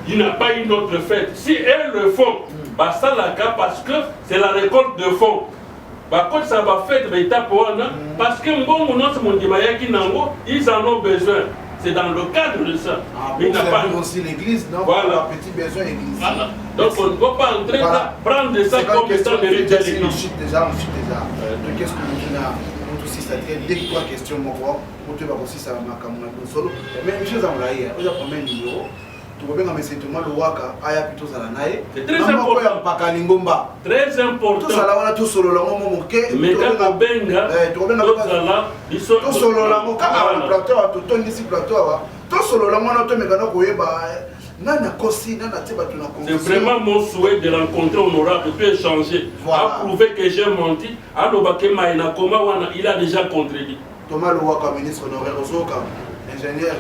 Il n'y a pas une autre fête. Si elles le font, bah ça la cas parce que c'est la récolte de fonds. Bah quand ça va faire l'étape parce que ils en ont besoin. C'est dans le cadre de ça. Mais il n'y a pas aussi l'église, donc voilà. Petit besoin église. Voilà. Donc on ne peut pas entrer là, prendre ça comme étant de l'église. Ensuite déjà. Donc qu'est-ce que nous avons aussi, c'est-à-dire dès que 3 questions, pour te voir aussi ça m'a comme solo. Mais une chose à vous dire, vous avez combien de numéros? Tu vois bien que c'est tout le waka, aya plutôt ça la naïe. C'est très important. Très important. Tout ça là, on a tout solo là, on a mais quand on benga, tout ça là, ils sont tout solo là, on a plateau, tout ici plateau, tout solo là, on a tout mécano pour y c'est vraiment mon souhait de rencontrer honorable, de peut échanger, à prouver que j'ai menti. Il a déjà contredit. Thomas Louaka, ministre honoraire Osoka, ingénieur,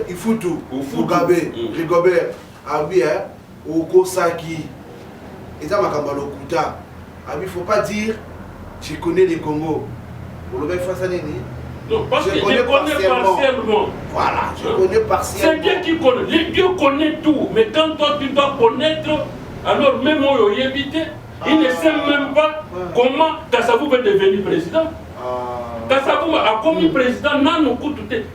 Ifutu, Mugabe, Rigobert, Abi, Okosaki, et ça m'a Kuta. Il ne faut pas dire Tu connais les Congo. Vous le face à Nini? Non, parce que je connais partiellement. Voilà, je connais partiellement. C'est Dieu qui connaît. Dieu connaît tout. Mais quand toi tu dois connaître, alors même moi, il éviter. Il ne sait même pas comment Kassabou peut devenir président. Kassabou a commis président,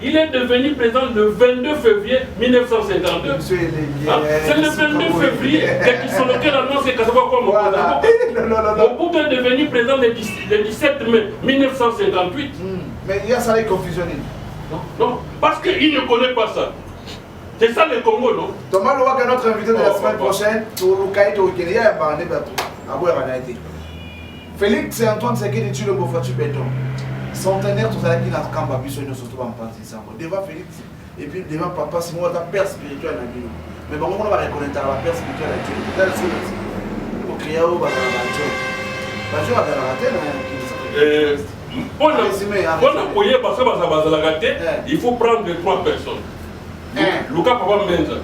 il est devenu président le 22 février 1952. C'est le 22 février qu'ils sont lequel annoncé Kassabou comme Mobutu est devenu président le 17 mai 1958. Mais il y a ça les confusions. Non, parce qu'il ne connaît pas ça. C'est ça le Congo, non? Thomas Loa, notre invité de la semaine prochaine, Félix et Antoine Sekedi tu le Bofatu béton. Centenaire, tout ça qui n'a qu'un babiso, nous surtout en partie. Devant Félix et puis devant papa, c'est moi ta père spirituel à la vie. Mais bon, on va reconnaître la père spirituel à Dieu. Là, c'est au Kriao, bah, la joie à la tête. Il faut prendre 3 personnes. Lucas Papa Menza,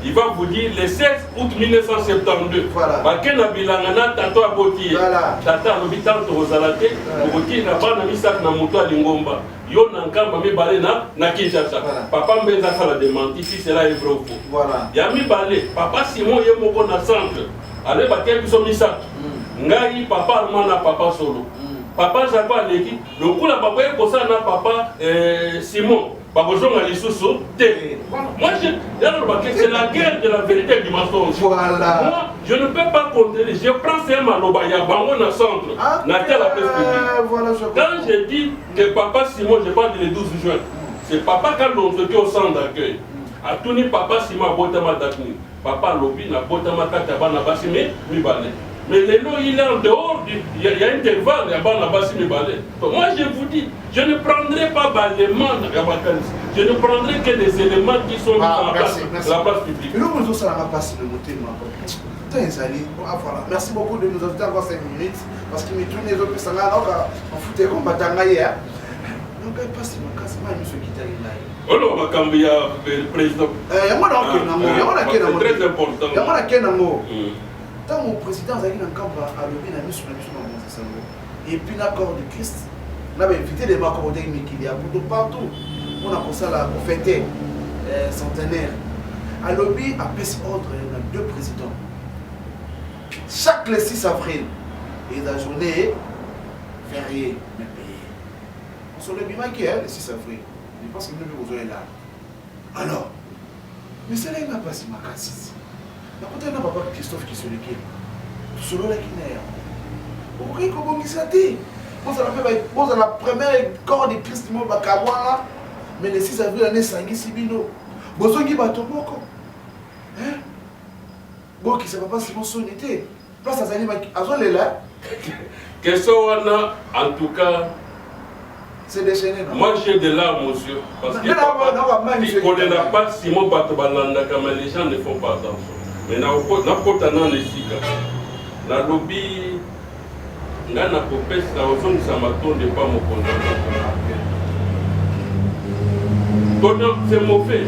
il va vous dire le 16 août 1972. Bakena bilangana tato aboti. Tata l'hôpital Tozalate, Boti na bana misak na moto Lingomba. Yo nankamba mi balé na Kinshasa. Papa Menza fa la démenti si c'est là vrai ou faux. Voilà. Ya mi balé, papa Simon ye moko na centre. Ale baké biso misak. Ngai papa Armana papa solo. Papa Jacques Leki, le coup la papa est posé na papa Simon. Moi, c'est la guerre de la vérité du mensonge. Voilà. Moi, je ne peux pas compter. Je prends ces malobaya, bango na centre, na telle la presse publique. Quand je dis que papa Simon, je parle le 12 juin, c'est papa quand on se dit au centre d'accueil. A tout ni papa Simon botama datni. Papa lobi na botama katabana basime mi balé. Mais le nom il est en dehors, il y a un intervalle, il y a un basime balé. Moi je vous dis, je ne prendrai pas l'élément de Gabakalis. Je ne prendrai que des éléments qui sont mis dans la place publique. Mais nous, ça n'a pas passé le moté. Merci beaucoup de nous ajouter encore 5 minutes. Parce qu'il me tourne les autres personnes là, on foutait comme Batangaye. Donc, il passe mon cas, c'est pas monsieur qui t'a dit là. Oh non, on va cambier le président. Il y a très important. Il y a tant mon président a dit à lever la mission et puis l'accord de Christ, on a invité des marques qu'il y a partout. On a commencé à fêter centenaire. À lobby a passé ordre à 2 présidents. Chaque le 6 avril, et la journée fériée, mais payée. On se le bima qui est le 6 avril. Je pense que nous sommes là. Alors, mais c'est là qu'il n'a pas si ma casse. Il n'y a pas Christophe qui se le quitte. Tout seul là qui n'est pas. Pourquoi comment il s'est dit? Vous avez la première corps de Christ là. Mais le 6 avril, l'année Sangi Sibino. Bozongi Batomoko. Hein? Bon, qui ne sait pas si mon son était. Place à Zani Azol est là. Question en tout cas. C'est déchaîné. Moi j'ai de larmes aux yeux. Parce que on n'a pas Simon Batobalanda comme les gens ne font pas attention. Mais n'importe où les Sika. La lobby, n'a pas popé, ça ozone ça m'a tourné pas mon contact. C'est mauvais.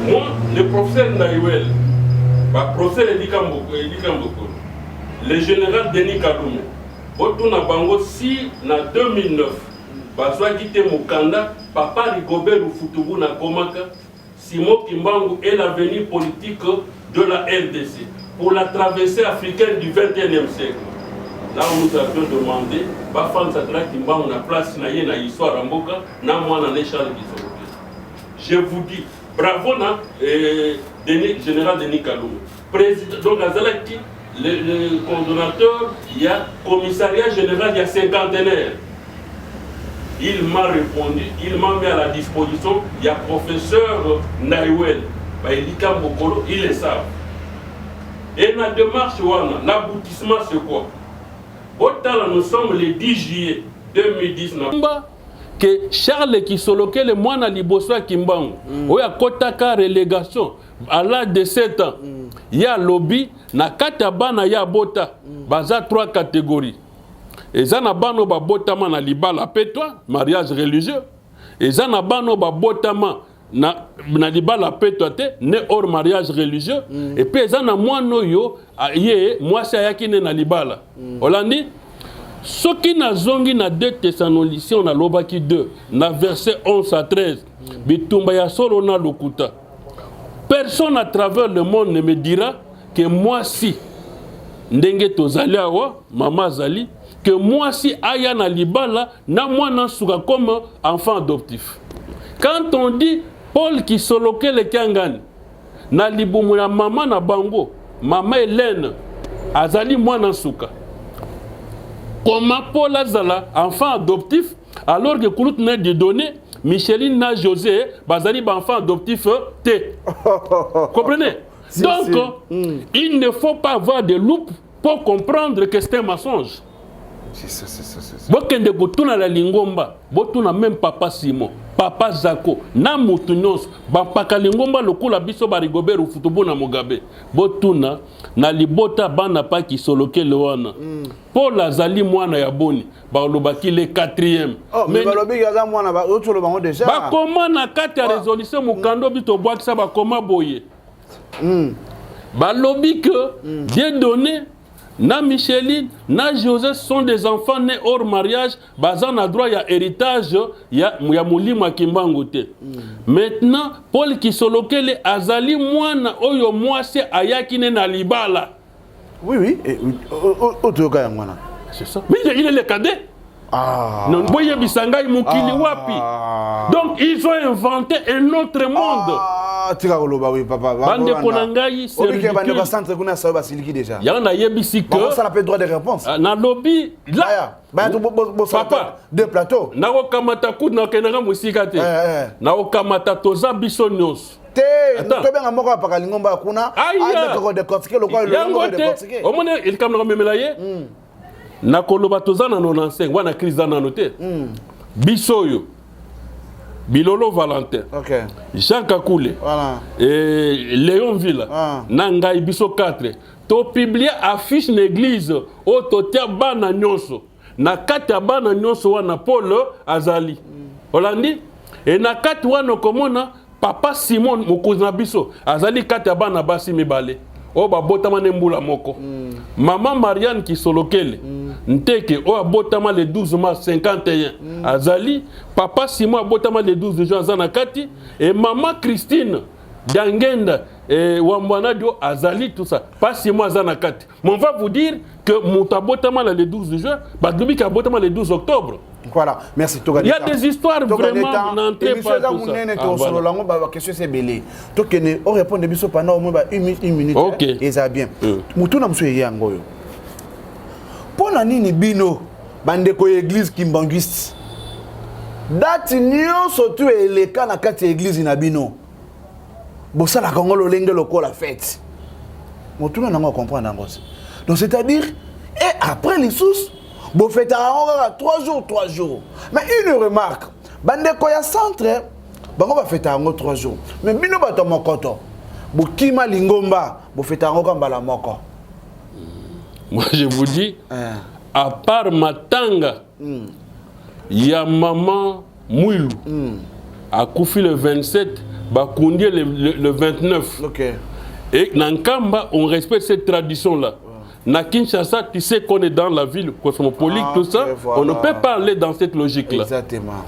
Moi, le professeur Naïwel, le professeur Edikambo, le général Denis Kadoumé, Botouna Bango, si en 2009, Baswa quitté Mukanda, papa Rigobert ou Futubu na Komaka, Simon Kimbangu est l'avenir politique de la RDC pour la traversée africaine du 21e siècle. Là, on nous avions demandé, Bafan Sadra Kimbangu na place na yé na histoire en Boka, na moi na Charles Guizot. Je vous dis, bravo, général Denis Kadoumé. Président, donc, Azalaki, le coordonnateur, il y a commissariat général, il y a cinquantenaire. Il m'a répondu, il m'a mis à la disposition, il y a professeur Naïwel, il le savent. Et la démarche, l'aboutissement, c'est quoi? Nous sommes le 10 juillet 2019. Que Charles Kisoloke le moine liboso Kimbangu oya kotaka relégation à l'âge de 7 ans il y a lobby na kata bana ya bota baza 3 catégories ezana bano ba botama na libala petwa mariage religieux ezana bano ba botama na libala petwa te ne hors mariage religieux et puis ezana moino yo ye mwasi ayaki ne na libala olandi Ce qui n'a zongi na 2 Thessaloniciens na lobaki 2 na verset 11 à 13 bitumba ya solo na lokuta. Personne à travers le monde ne me dira que moi si ndenge tozali awa mama zali que moi si aya na libala na mwana suka comme enfant adoptif. Quand on dit Paul qui soloke le kangani na libumu ya mama na bango mama Hélène azali mwana suka. Comment Paul azala enfant adoptif alors que Koulout n'a de données Micheline na José bazali ba enfant adoptif T. Comprenez? Donc il ne faut pas avoir de loupe pour comprendre que c'est un mensonge. Bokende botuna la lingomba, botuna même papa Simon, papa Zako, na mutunyos, bampaka lingomba lokula biso ba Rigobert ou Futubu na Mugabe. Botuna na libota bana pa ki soloke lewana. Paul azali mwana ya boni, ba lobaki le 4e. Oh, mais balobi gaza mwana ba otolo bango déjà. Ba comment na kati ya résolution mukando bito boakisa ba koma boye. Ba lobi que Dieu donné na Micheline, na José sont des enfants nés hors mariage, bazan a droit à héritage, ya mulima kimbango te. Maintenant, Paul qui solokele azali mwana oyo mwase ayakine na libala. Oui, oui. Otoka ya mwana. C'est ça. Mais il est le cadet. Non, boye bisangai mukili wapi. Donc ils ont inventé un autre monde. Tika koloba oui papa. Bande konangai c'est ridicule. Bande ko centre kuna sa basiliki déjà. Ya na yebisi que ça n'a pas droit de réponse. Na lobby là. Papa, deux plateaux. Na okamata kud na kenanga musika te. Na okamata toza biso nyos. Te, to benga moko apaka lingomba kuna. Aïe ko décortiquer le quoi le décortiquer. Au moins il kam na memelaye. Na koloba toza na 95 wana crise na noté. Bisoyo. Bilolo Valentin. Okay. Jean Kakoule. Voilà. Et Léon Villa. Nangai biso 4. To publier affiche l'église au totia bana nyonso. Na kati bana nyonso wana Paul azali. Olandi et na kati wana komona papa Simon mokozi na biso azali kati bana basi mibale. O ba botama nembula moko. Maman Marianne qui solokele. Nteke o abotama le 12 mars 51. Azali papa Simon abotama le 12 juin zanakati et maman Christine Dangenda et Wambanadio azali tout ça. Pas Simon zanakati. Mais on va vous dire que Moutabotama le 12 juin, Badoubi qui abotama le 12 octobre. Voilà, merci. Il y a des histoires vraiment n'entrées pas tout ça. La question c'est belé. Donc on répond de biso pendant au moins 1 minute. OK. Et ça bien. Mutuna mso yangoyo. Pona nini bino bande ko église kimbanguiste. Dati nyonso tu eleka na kati église na bino. Bosala kongolo lenge lokola fête. Mutuna nango comprendre nango. Donc c'est-à-dire et après les sous bon fête à 3 jours. Mais une remarque, bande koya centre, bango ba fête à 3 jours. Mais bino bato mokoto. Bo kima lingomba, bo fête à kambala moko. Moi je vous dis à part Matanga, il y a maman Mouilou. A Koufi le 27, Bakoundie le 29. OK. Et Nankamba, on respecte cette tradition là. Na Kinshasa, tu sais qu'on est dans la ville cosmopolite, tout ça. Voilà. On ne peut pas aller dans cette logique-là. Exactement.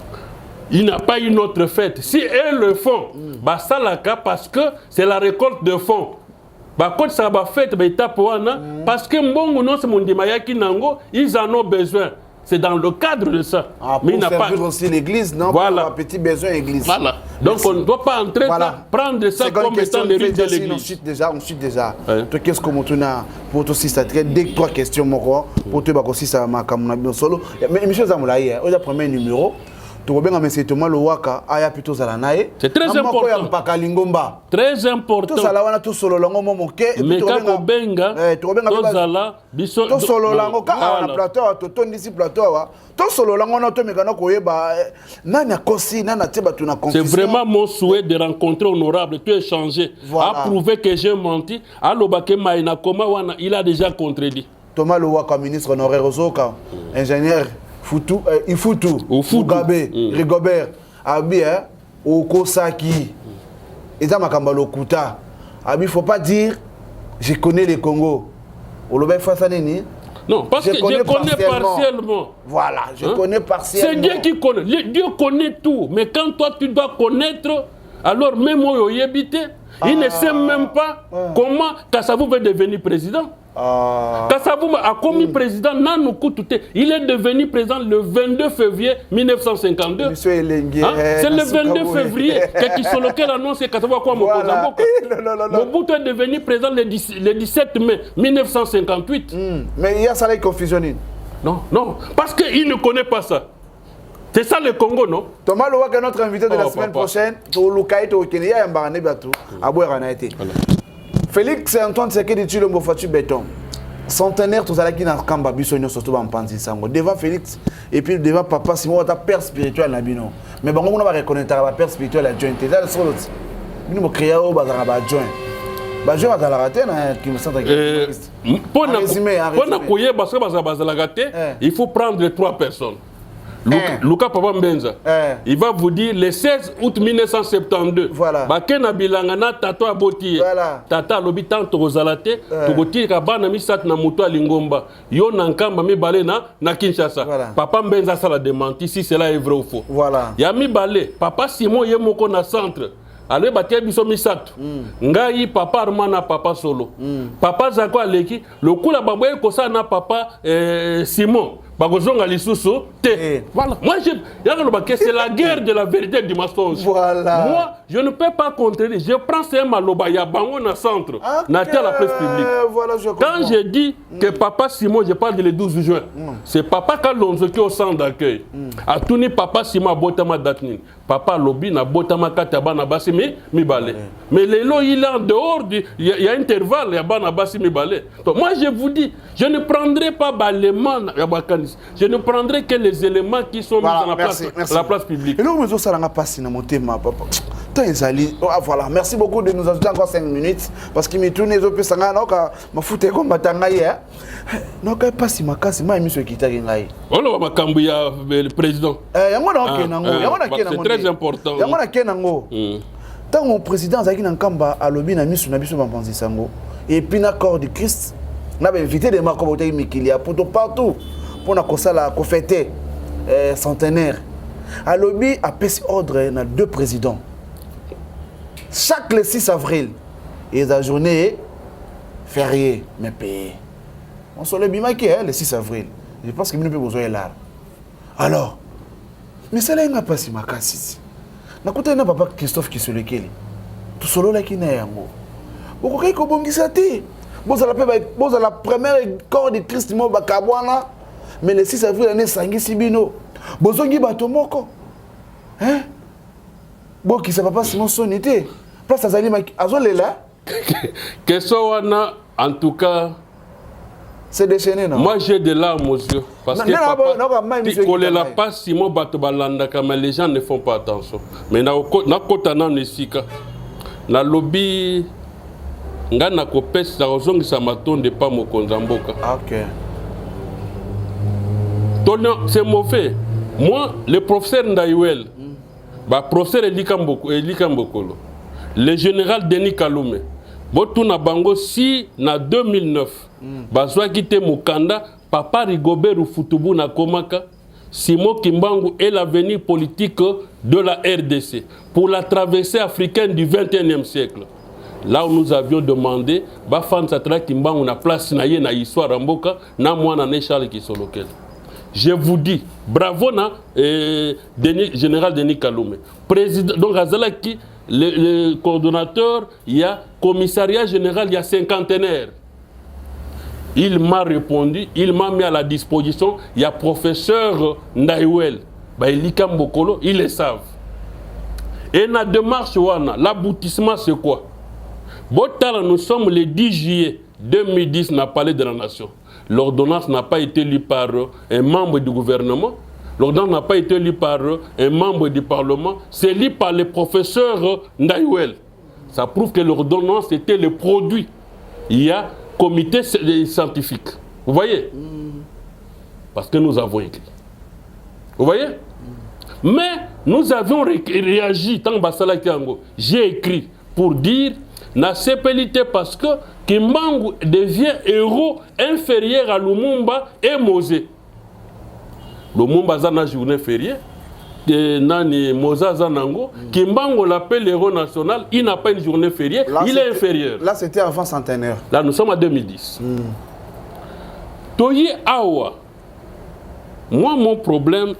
Il n'y a pas une autre fête. Si elles le font, bah ça la cas parce que c'est la récolte de fonds. Bah quand ça va fête, bah étape wana parce que mbongo non c'est mon dimayaki nango, ils en ont besoin. C'est dans le cadre de ça. Mais il n'a pas aussi l'église, non? Voilà. Pour un petit besoin église. Voilà. Donc on ne doit pas entrer prendre ça comme étant le rythme de l'église. Ensuite déjà. Qu'est-ce que tu as pour toi aussi ça traite deux trois questions moko pour toi aussi ça m'a comme bien solo. Mais monsieur Zamoulaye, au premier numéro. C'est très important. Très important. Mais quand benga, tozala biso solo lango ka plateau totondisi plateau wa to solo lango na to mekana koyeba nani akosi nani teba tuna confusion. C'est vraiment mon souhait de rencontrer honorable, tu échanger, à prouver que j'ai menti. Alobake maina koma wana il a déjà contredit. Thomas Lowaka ministre honoraire Ozoka, ingénieur Foutou, Ifutu, Mugabe, Rigobert, Abi, Okosaki, et ça m'a kambalo Kuta. Abi, faut pas dire, je connais les Congo. Olobe Fassaneni, Non, parce que je connais partiellement. Voilà, je connais partiellement. C'est Dieu qui connaît. Dieu connaît tout. Mais quand toi, tu dois connaître, alors même moi, il ne sait même pas comment Kassavou va devenir président. Kassavou a commis président, il est devenu président le 22 février 1952. Monsieur Elengue, c'est le 22 février sur lequel annonce Kassavou quoi Mobutu est devenu président le 17 mai 1958. Mais il y a ça là qui confusionne. Non, parce qu'il ne connaît pas ça. C'est ça le Congo, non? Thomas Loa, que notre invité de la semaine prochaine, pour Lukaï, au Kenya, à Boueranaïté. Félix Antoine Sekedi Tchilo Mofatu Béton. Centenaire, tout ça qui n'a qu'un bisonio surtout en Panzi Sango. Devant Félix et puis devant Papa Simon, ta père spirituel Nabino. Mais bon, on va reconnaître la père spirituel à joint. C'est ça le seul. Nous me créons au bazar à joint. Je vais la rater, qui me semble que pour il faut prendre 3 personnes. Luka Papa Mbenza, il va vous dire le 16 août 1972. Voilà. Bakena bilangana tato aboti. Voilà. Tata lobitan tozalate, togoti kabana misat na muto lingomba. Yo nankamba mi balé na Kinshasa. Voilà. Papa Mbenza ça la démenti si cela est vrai ou faux. Voilà. Ya mi balé, papa Simon yemoko na centre. Ale batia biso misato. Ngai papa Armana papa solo. Papa Zako aleki, le kula baboye kosa na papa Simon. Voilà. Moi, c'est la guerre de la vérité du mensonge. Voilà. Moi, je ne peux pas contredire. Je prends ce maloba, il y a Bango dans le centre, dans la presse publique. Voilà, quand je dis que papa Simon, je parle le 12 juin, c'est papa Kalonzo qui est au centre d'accueil. A tout papa Simon a botama datnin. Papa Lobi na botama kataba na basi mi balé. Mais les lots, il est en dehors, il y a un intervalle, il y a bana basi mi balé. Donc moi, je vous dis, je ne prendrai pas balément. Je ne prendrai que les éléments qui sont mis dans la place publique. Et nous, nous allons passer dans mon thème, papa. Voilà, merci beaucoup de nous ajouter encore 5 minutes. Parce qu'il me tourne les autres personnes, je foutais comme Batangaï. Je ne sais pas si je suis un monsieur qui t'a dit. Le président. C'est très important. Tant que président Zaki Nankamba a lobby na misu na biso bampanzi sango et puis na corps de Christ, on a invité des marques comme Mikilia pour partout. Pour nous fêter centenaire. À lobby a passé ordre dans 2 présidents. Chaque le 6 avril, il y a la journée fériée, mais payée. On se le bimaki le 6 avril. Je pense que nous avons besoin de là. Alors, mais ça n'a pas si ma casse. N'a pas papa Christophe qui se le kele. Tout solo là qui n'est yango. Pourquoi il faut bongisati? Bon ça la première corps de Christ mo bakabwana. Mais le 6 avril, l'année sangi sibino. Bozongi batomoko. Hein? Bon, qui ne sait pas si mon son était. Place à Zali Azole là. Que ça, en tout cas. C'est déchaîné, non? Moi, j'ai des larmes aux yeux. Parce que les gens ne font pas attention. Mais na kotana nesika. Na lobby. Nga na kopes na ozongi sa matonde pas mokonzamboka. OK. C'est mauvais. Moi, le professeur Ndaïwel, professeur Elikambokolo, le général Denis Kalume, Botuna Bango, si en 2009, Bazwa quitté Mukanda, Papa Rigobert ou Futubu na Komaka, Simon Kimbangu est l'avenir politique de la RDC pour la traversée africaine du 21e siècle. Là où nous avions demandé, Bafan Satra Kimbangu na place na ye na histoire Ramboka, na moi na Charles qui sont locaux. Je vous dis, bravo, général Denis Kalume. Président, donc, Azalaki, le coordonnateur, il y a commissariat général, il y a cinquantenaire. Il m'a répondu, il m'a mis à la disposition, il y a professeur Ndaïwel, ils le savent. Et la démarche, l'aboutissement, c'est quoi? Nous sommes le 10 juillet 2010, on a parlé de la nation. L'ordonnance n'a pas été lue par un membre du gouvernement. L'ordonnance n'a pas été lue par un membre du Parlement. C'est lu par le professeur Ndaïwel. Ça prouve que l'ordonnance était le produit. Il y a comité scientifique. Vous voyez? Parce que nous avons écrit. Vous voyez? Mais nous avions réagi. J'ai écrit pour dire na sepelité parce que Kimbangu devient héros inférieur à Lumumba et Mosé. Lumumba a une journée fériée. Nani Moza Zanango, Kimbangu l'appelle héros national, il n'a pas une journée fériée, là, il est inférieur. Là, c'était avant centenaire. Là, nous sommes en 2010. Toye Awa, moi, mon problème.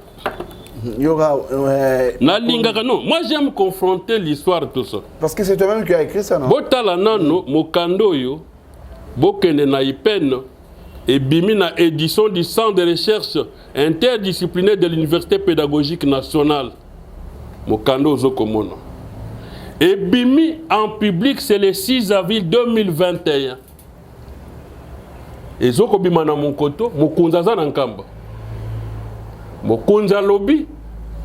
Non, moi j'aime confronter l'histoire de tout ça. Parce que c'est toi-même qui as écrit ça, non? Botala nano, mokando yo, bokene na ipen, et bimi na édition du Centre de recherche interdisciplinaire de l'Université pédagogique nationale. Mokando Zokomono. Et bimi en public, c'est le 6 avril 2021. Et Zoko bima na mon koto, mokunza za nankamba. Mokunza lobby,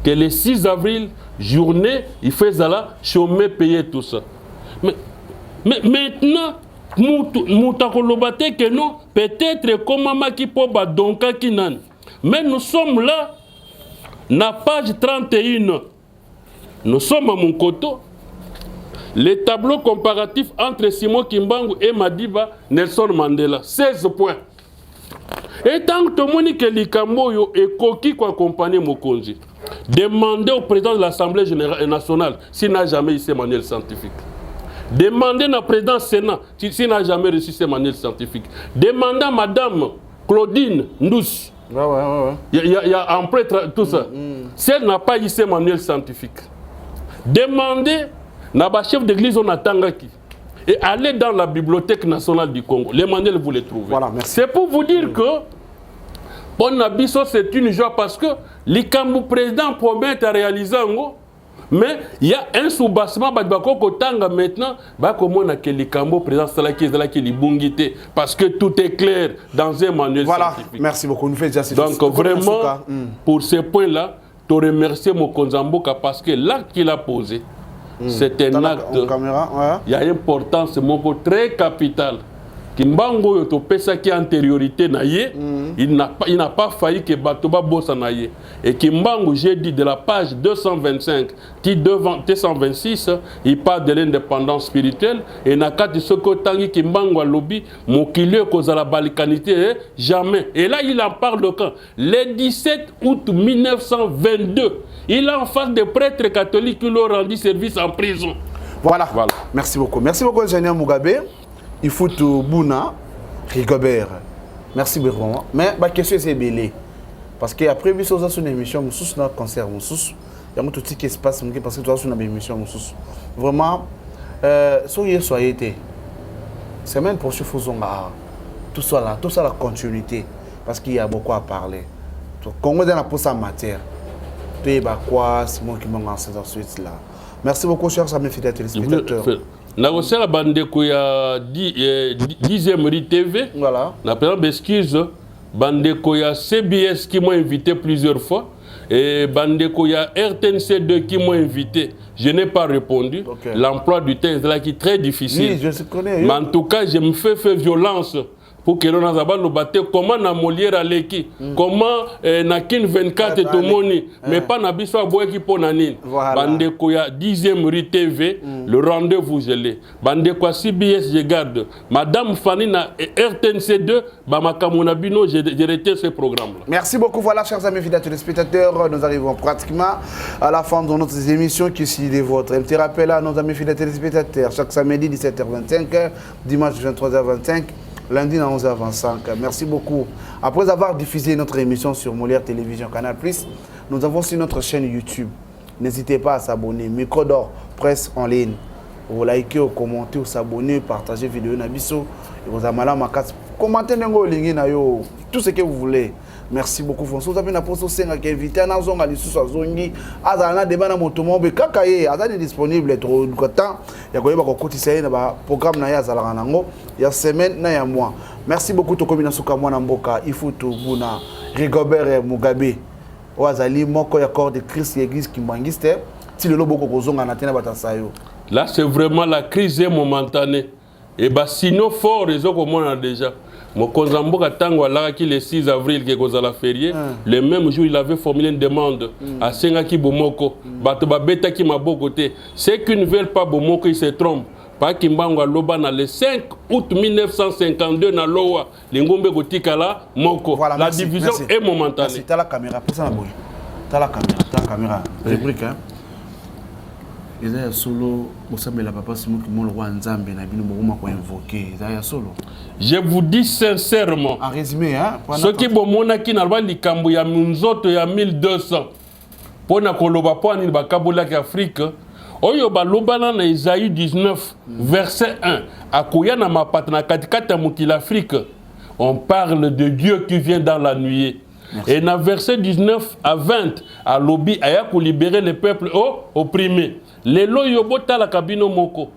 que le 6 avril, journée, il fait ça, chômer, payer tout ça. Mais maintenant, que non, peut-être comme maman qui peut donc qui nan. Mais nous sommes là, na page 31. Nous sommes à mon côté. Les tableaux comparatifs entre Simon Kimbangu et Madiba Nelson Mandela. 16 points. Et tant que tout le monde que Likambo et Koki qui accompagne Mokonzi, demandez au président de l'Assemblée générale nationale s'il n'a jamais eu ce manuel scientifique. Demandez au président du Sénat s'il n'a jamais reçu ce manuel scientifique. Demandez à Madame Claudine Ndous. Il y a un prêtre, tout ça. Si elle n'a pas eu ce manuel scientifique, demandez à chef d'église Onatangaki et allez dans la bibliothèque nationale du Congo. Les manuels, vous les trouvez. Voilà, c'est pour vous dire que bon Nabiso, c'est une joie parce que l'Ikambu président promet à réaliser un mot. Mais il y a un sous-bassement maintenant, que l'Ikambu président parce que tout est clair dans un manuel scientifique. Voilà, merci beaucoup. Nous donc vraiment, pour ces points-là, je remercie Mokonzamboka parce que l'acte qu'il a posé, c'est un acte, il y a une importance très capitale. Kimbangu yotopesa qui antériorité naïe, il n'a pas failli que Batoba bossa naïe. Et Kimbangu, j'ai dit de la page 225, 226, il parle de l'indépendance spirituelle. Et nakati soko tangi Kimbangu a lobby, mon kilio cause la balkanité, jamais. Et là, il en parle de quand? Le 17 août 1922, il est en face des prêtres catholiques qui lui ont rendu service en prison. Voilà. Merci beaucoup. Merci beaucoup, ingénieur Mugabe. Il faut tout Bouna, Rigobert. Merci beaucoup. Mais ma question c'est belé. Parce qu'après, il y a une émission, il y a un concert, il y a tout ce qui se passe, parce que tu as une émission. Vraiment, soyez été. Semaine prochaine, il faut tout ça là, tout ça la continuité. Parce qu'il y a beaucoup à parler. Congo dans la pose en matière. Tu es quoi, c'est moi qui m'en ensuite là. Merci beaucoup, chers amis fidèles téléspectateurs. Nagosé la bande ko ya 10e Rue TV. Voilà. Na présente excuse bande ko ya CBS qui m'a invité plusieurs fois et bande ko ya RTNC2 qui m'a invité. Je n'ai pas répondu. Okay. L'emploi du temps est là qui est très difficile. Oui, je connais. Mais en tout cas, je me fais violence pour que l'on a le battre comment na Molière à l'équipe, comment na kin 24 et tout moni, mais pas na biso boy qui pour nanine. Bande ko ya 10e Rue TV, le rendez-vous gelé. Bande ko CBS je garde. Madame Fanny na RTNC2, ba makamona bino j'ai arrêté ce programme là. Merci beaucoup. Voilà, chers amis fidèles téléspectateurs, nous arrivons pratiquement à la fin de notre émission qui est des vôtres. Je te rappelle à nos amis fidèles téléspectateurs, chaque samedi 17h25, dimanche 23h25. Lundi à 11h25. Merci beaucoup. Après avoir diffusé notre émission sur Molière Télévision Canal+, nous avons aussi notre chaîne YouTube. N'hésitez pas à s'abonner. Micro d'or, presse en ligne. Vous likez, vous commentez, vous s'abonnez, partagez la vidéo. Vous avez commentez tout ce que vous voulez. Merci beaucoup. Vous avez une poste qui est invité à Zonga, Zongi, Azana, débat dans mon tomo, mais Kakaye, Azana est disponible trop de temps. Il y a un programme Naya Zalaranango, il y a semaine, il y a mois. Merci beaucoup, Tokomina Soukamwana Mboka, Ifutu, Buna, Rigobert Mugabe, Oazali, Moko, Yakor de Christ, l'église qui m'angiste, si le lobo Kozonga Natena Batasayo. Là, c'est vraiment la crise momentanée. Et bah, sinon, fort, les autres, comme on a déjà. Mokonzamboka Tango Alaki le 6 avril qui est la férié, le même jour il avait formulé une demande à Sengaki Bomoko, Batobabeta qui m'a beau côté. C'est qu'ils ne veulent pas Bomoko, ils se trompent. Pas Kimbango Loba le 5 août 1952 na Loa, Lingombe Gotikala, Moko. Voilà, la division est momentanée. Merci, t'as la caméra, pour ça la bouille. T'as la caméra. Rubrique, hein. Il y a solo, vous savez, la papa, c'est moi qui m'en roi Nzambe, n'a pas invoqué. Il y a solo. Je vous dis sincèrement. En résumé, hein. Ce qui est bon, qui n'a pas likambo ya munzoto ya 1200. Pour na koloba po ani ba kabola ki Afrique. Oyo ba lobana na Isaïe 19 verset 1. Akoya na mapatna katikata mukila Afrique. On parle de Dieu qui vient dans la nuée. Merci. Et dans verset 19 à 20, à Lobi, aya pour libérer le peuple opprimé. Les loyobota la cabine moko.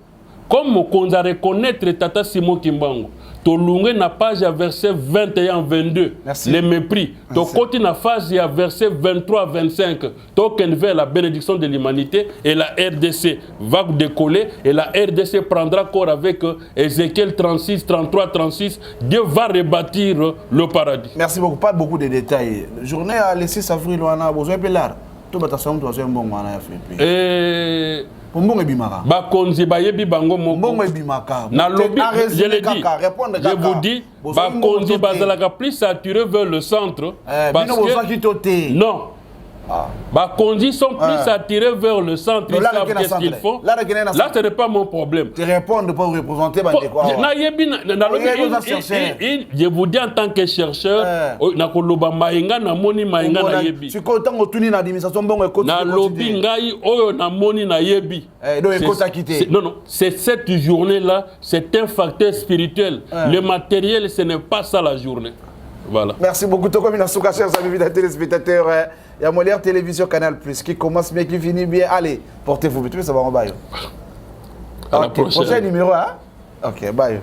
Comme on a reconnaître Tata Simo Kimbango. Tolungue na page à verset 21-22. Les mépris. To côté na phase à verset 23-25. Token vers la bénédiction de l'humanité et la RDC va décoller et la RDC prendra corps avec Ézéchiel 36, 33, 36. Dieu va rebâtir le paradis. Merci beaucoup. Pas beaucoup de détails. Journée à le 6 avril, on a besoin de l'art. Tout le monde a bon fait. Bakonzi bayebi bango moko na lobby je l'ai dit je vous dis bakonzi bazalaka plus saturé vers le centre parce que non bakonzi sont plus attirés vers le centre, ils savent qu'est-ce qu'ils font. Là ce n'est pas mon problème. Tu réponds de pas vous représenter je vous dis en tant que chercheur nakoloba maïnga na moni maïnga na yebi tu content otuni na administration bongo écoute na lobby ngai oyo na moni na yebi non non c'est cette journée là c'est un facteur spirituel le matériel ce n'est pas ça la journée. Voilà. Merci beaucoup Toko Minasuka, chers amis téléspectateurs. Il y a Molière Télévision Canal Plus qui commence bien, qui finit bien. Allez, portez-vous bien, ça va en bas. À la prochaine. Prochain numéro, hein? Ok, bye.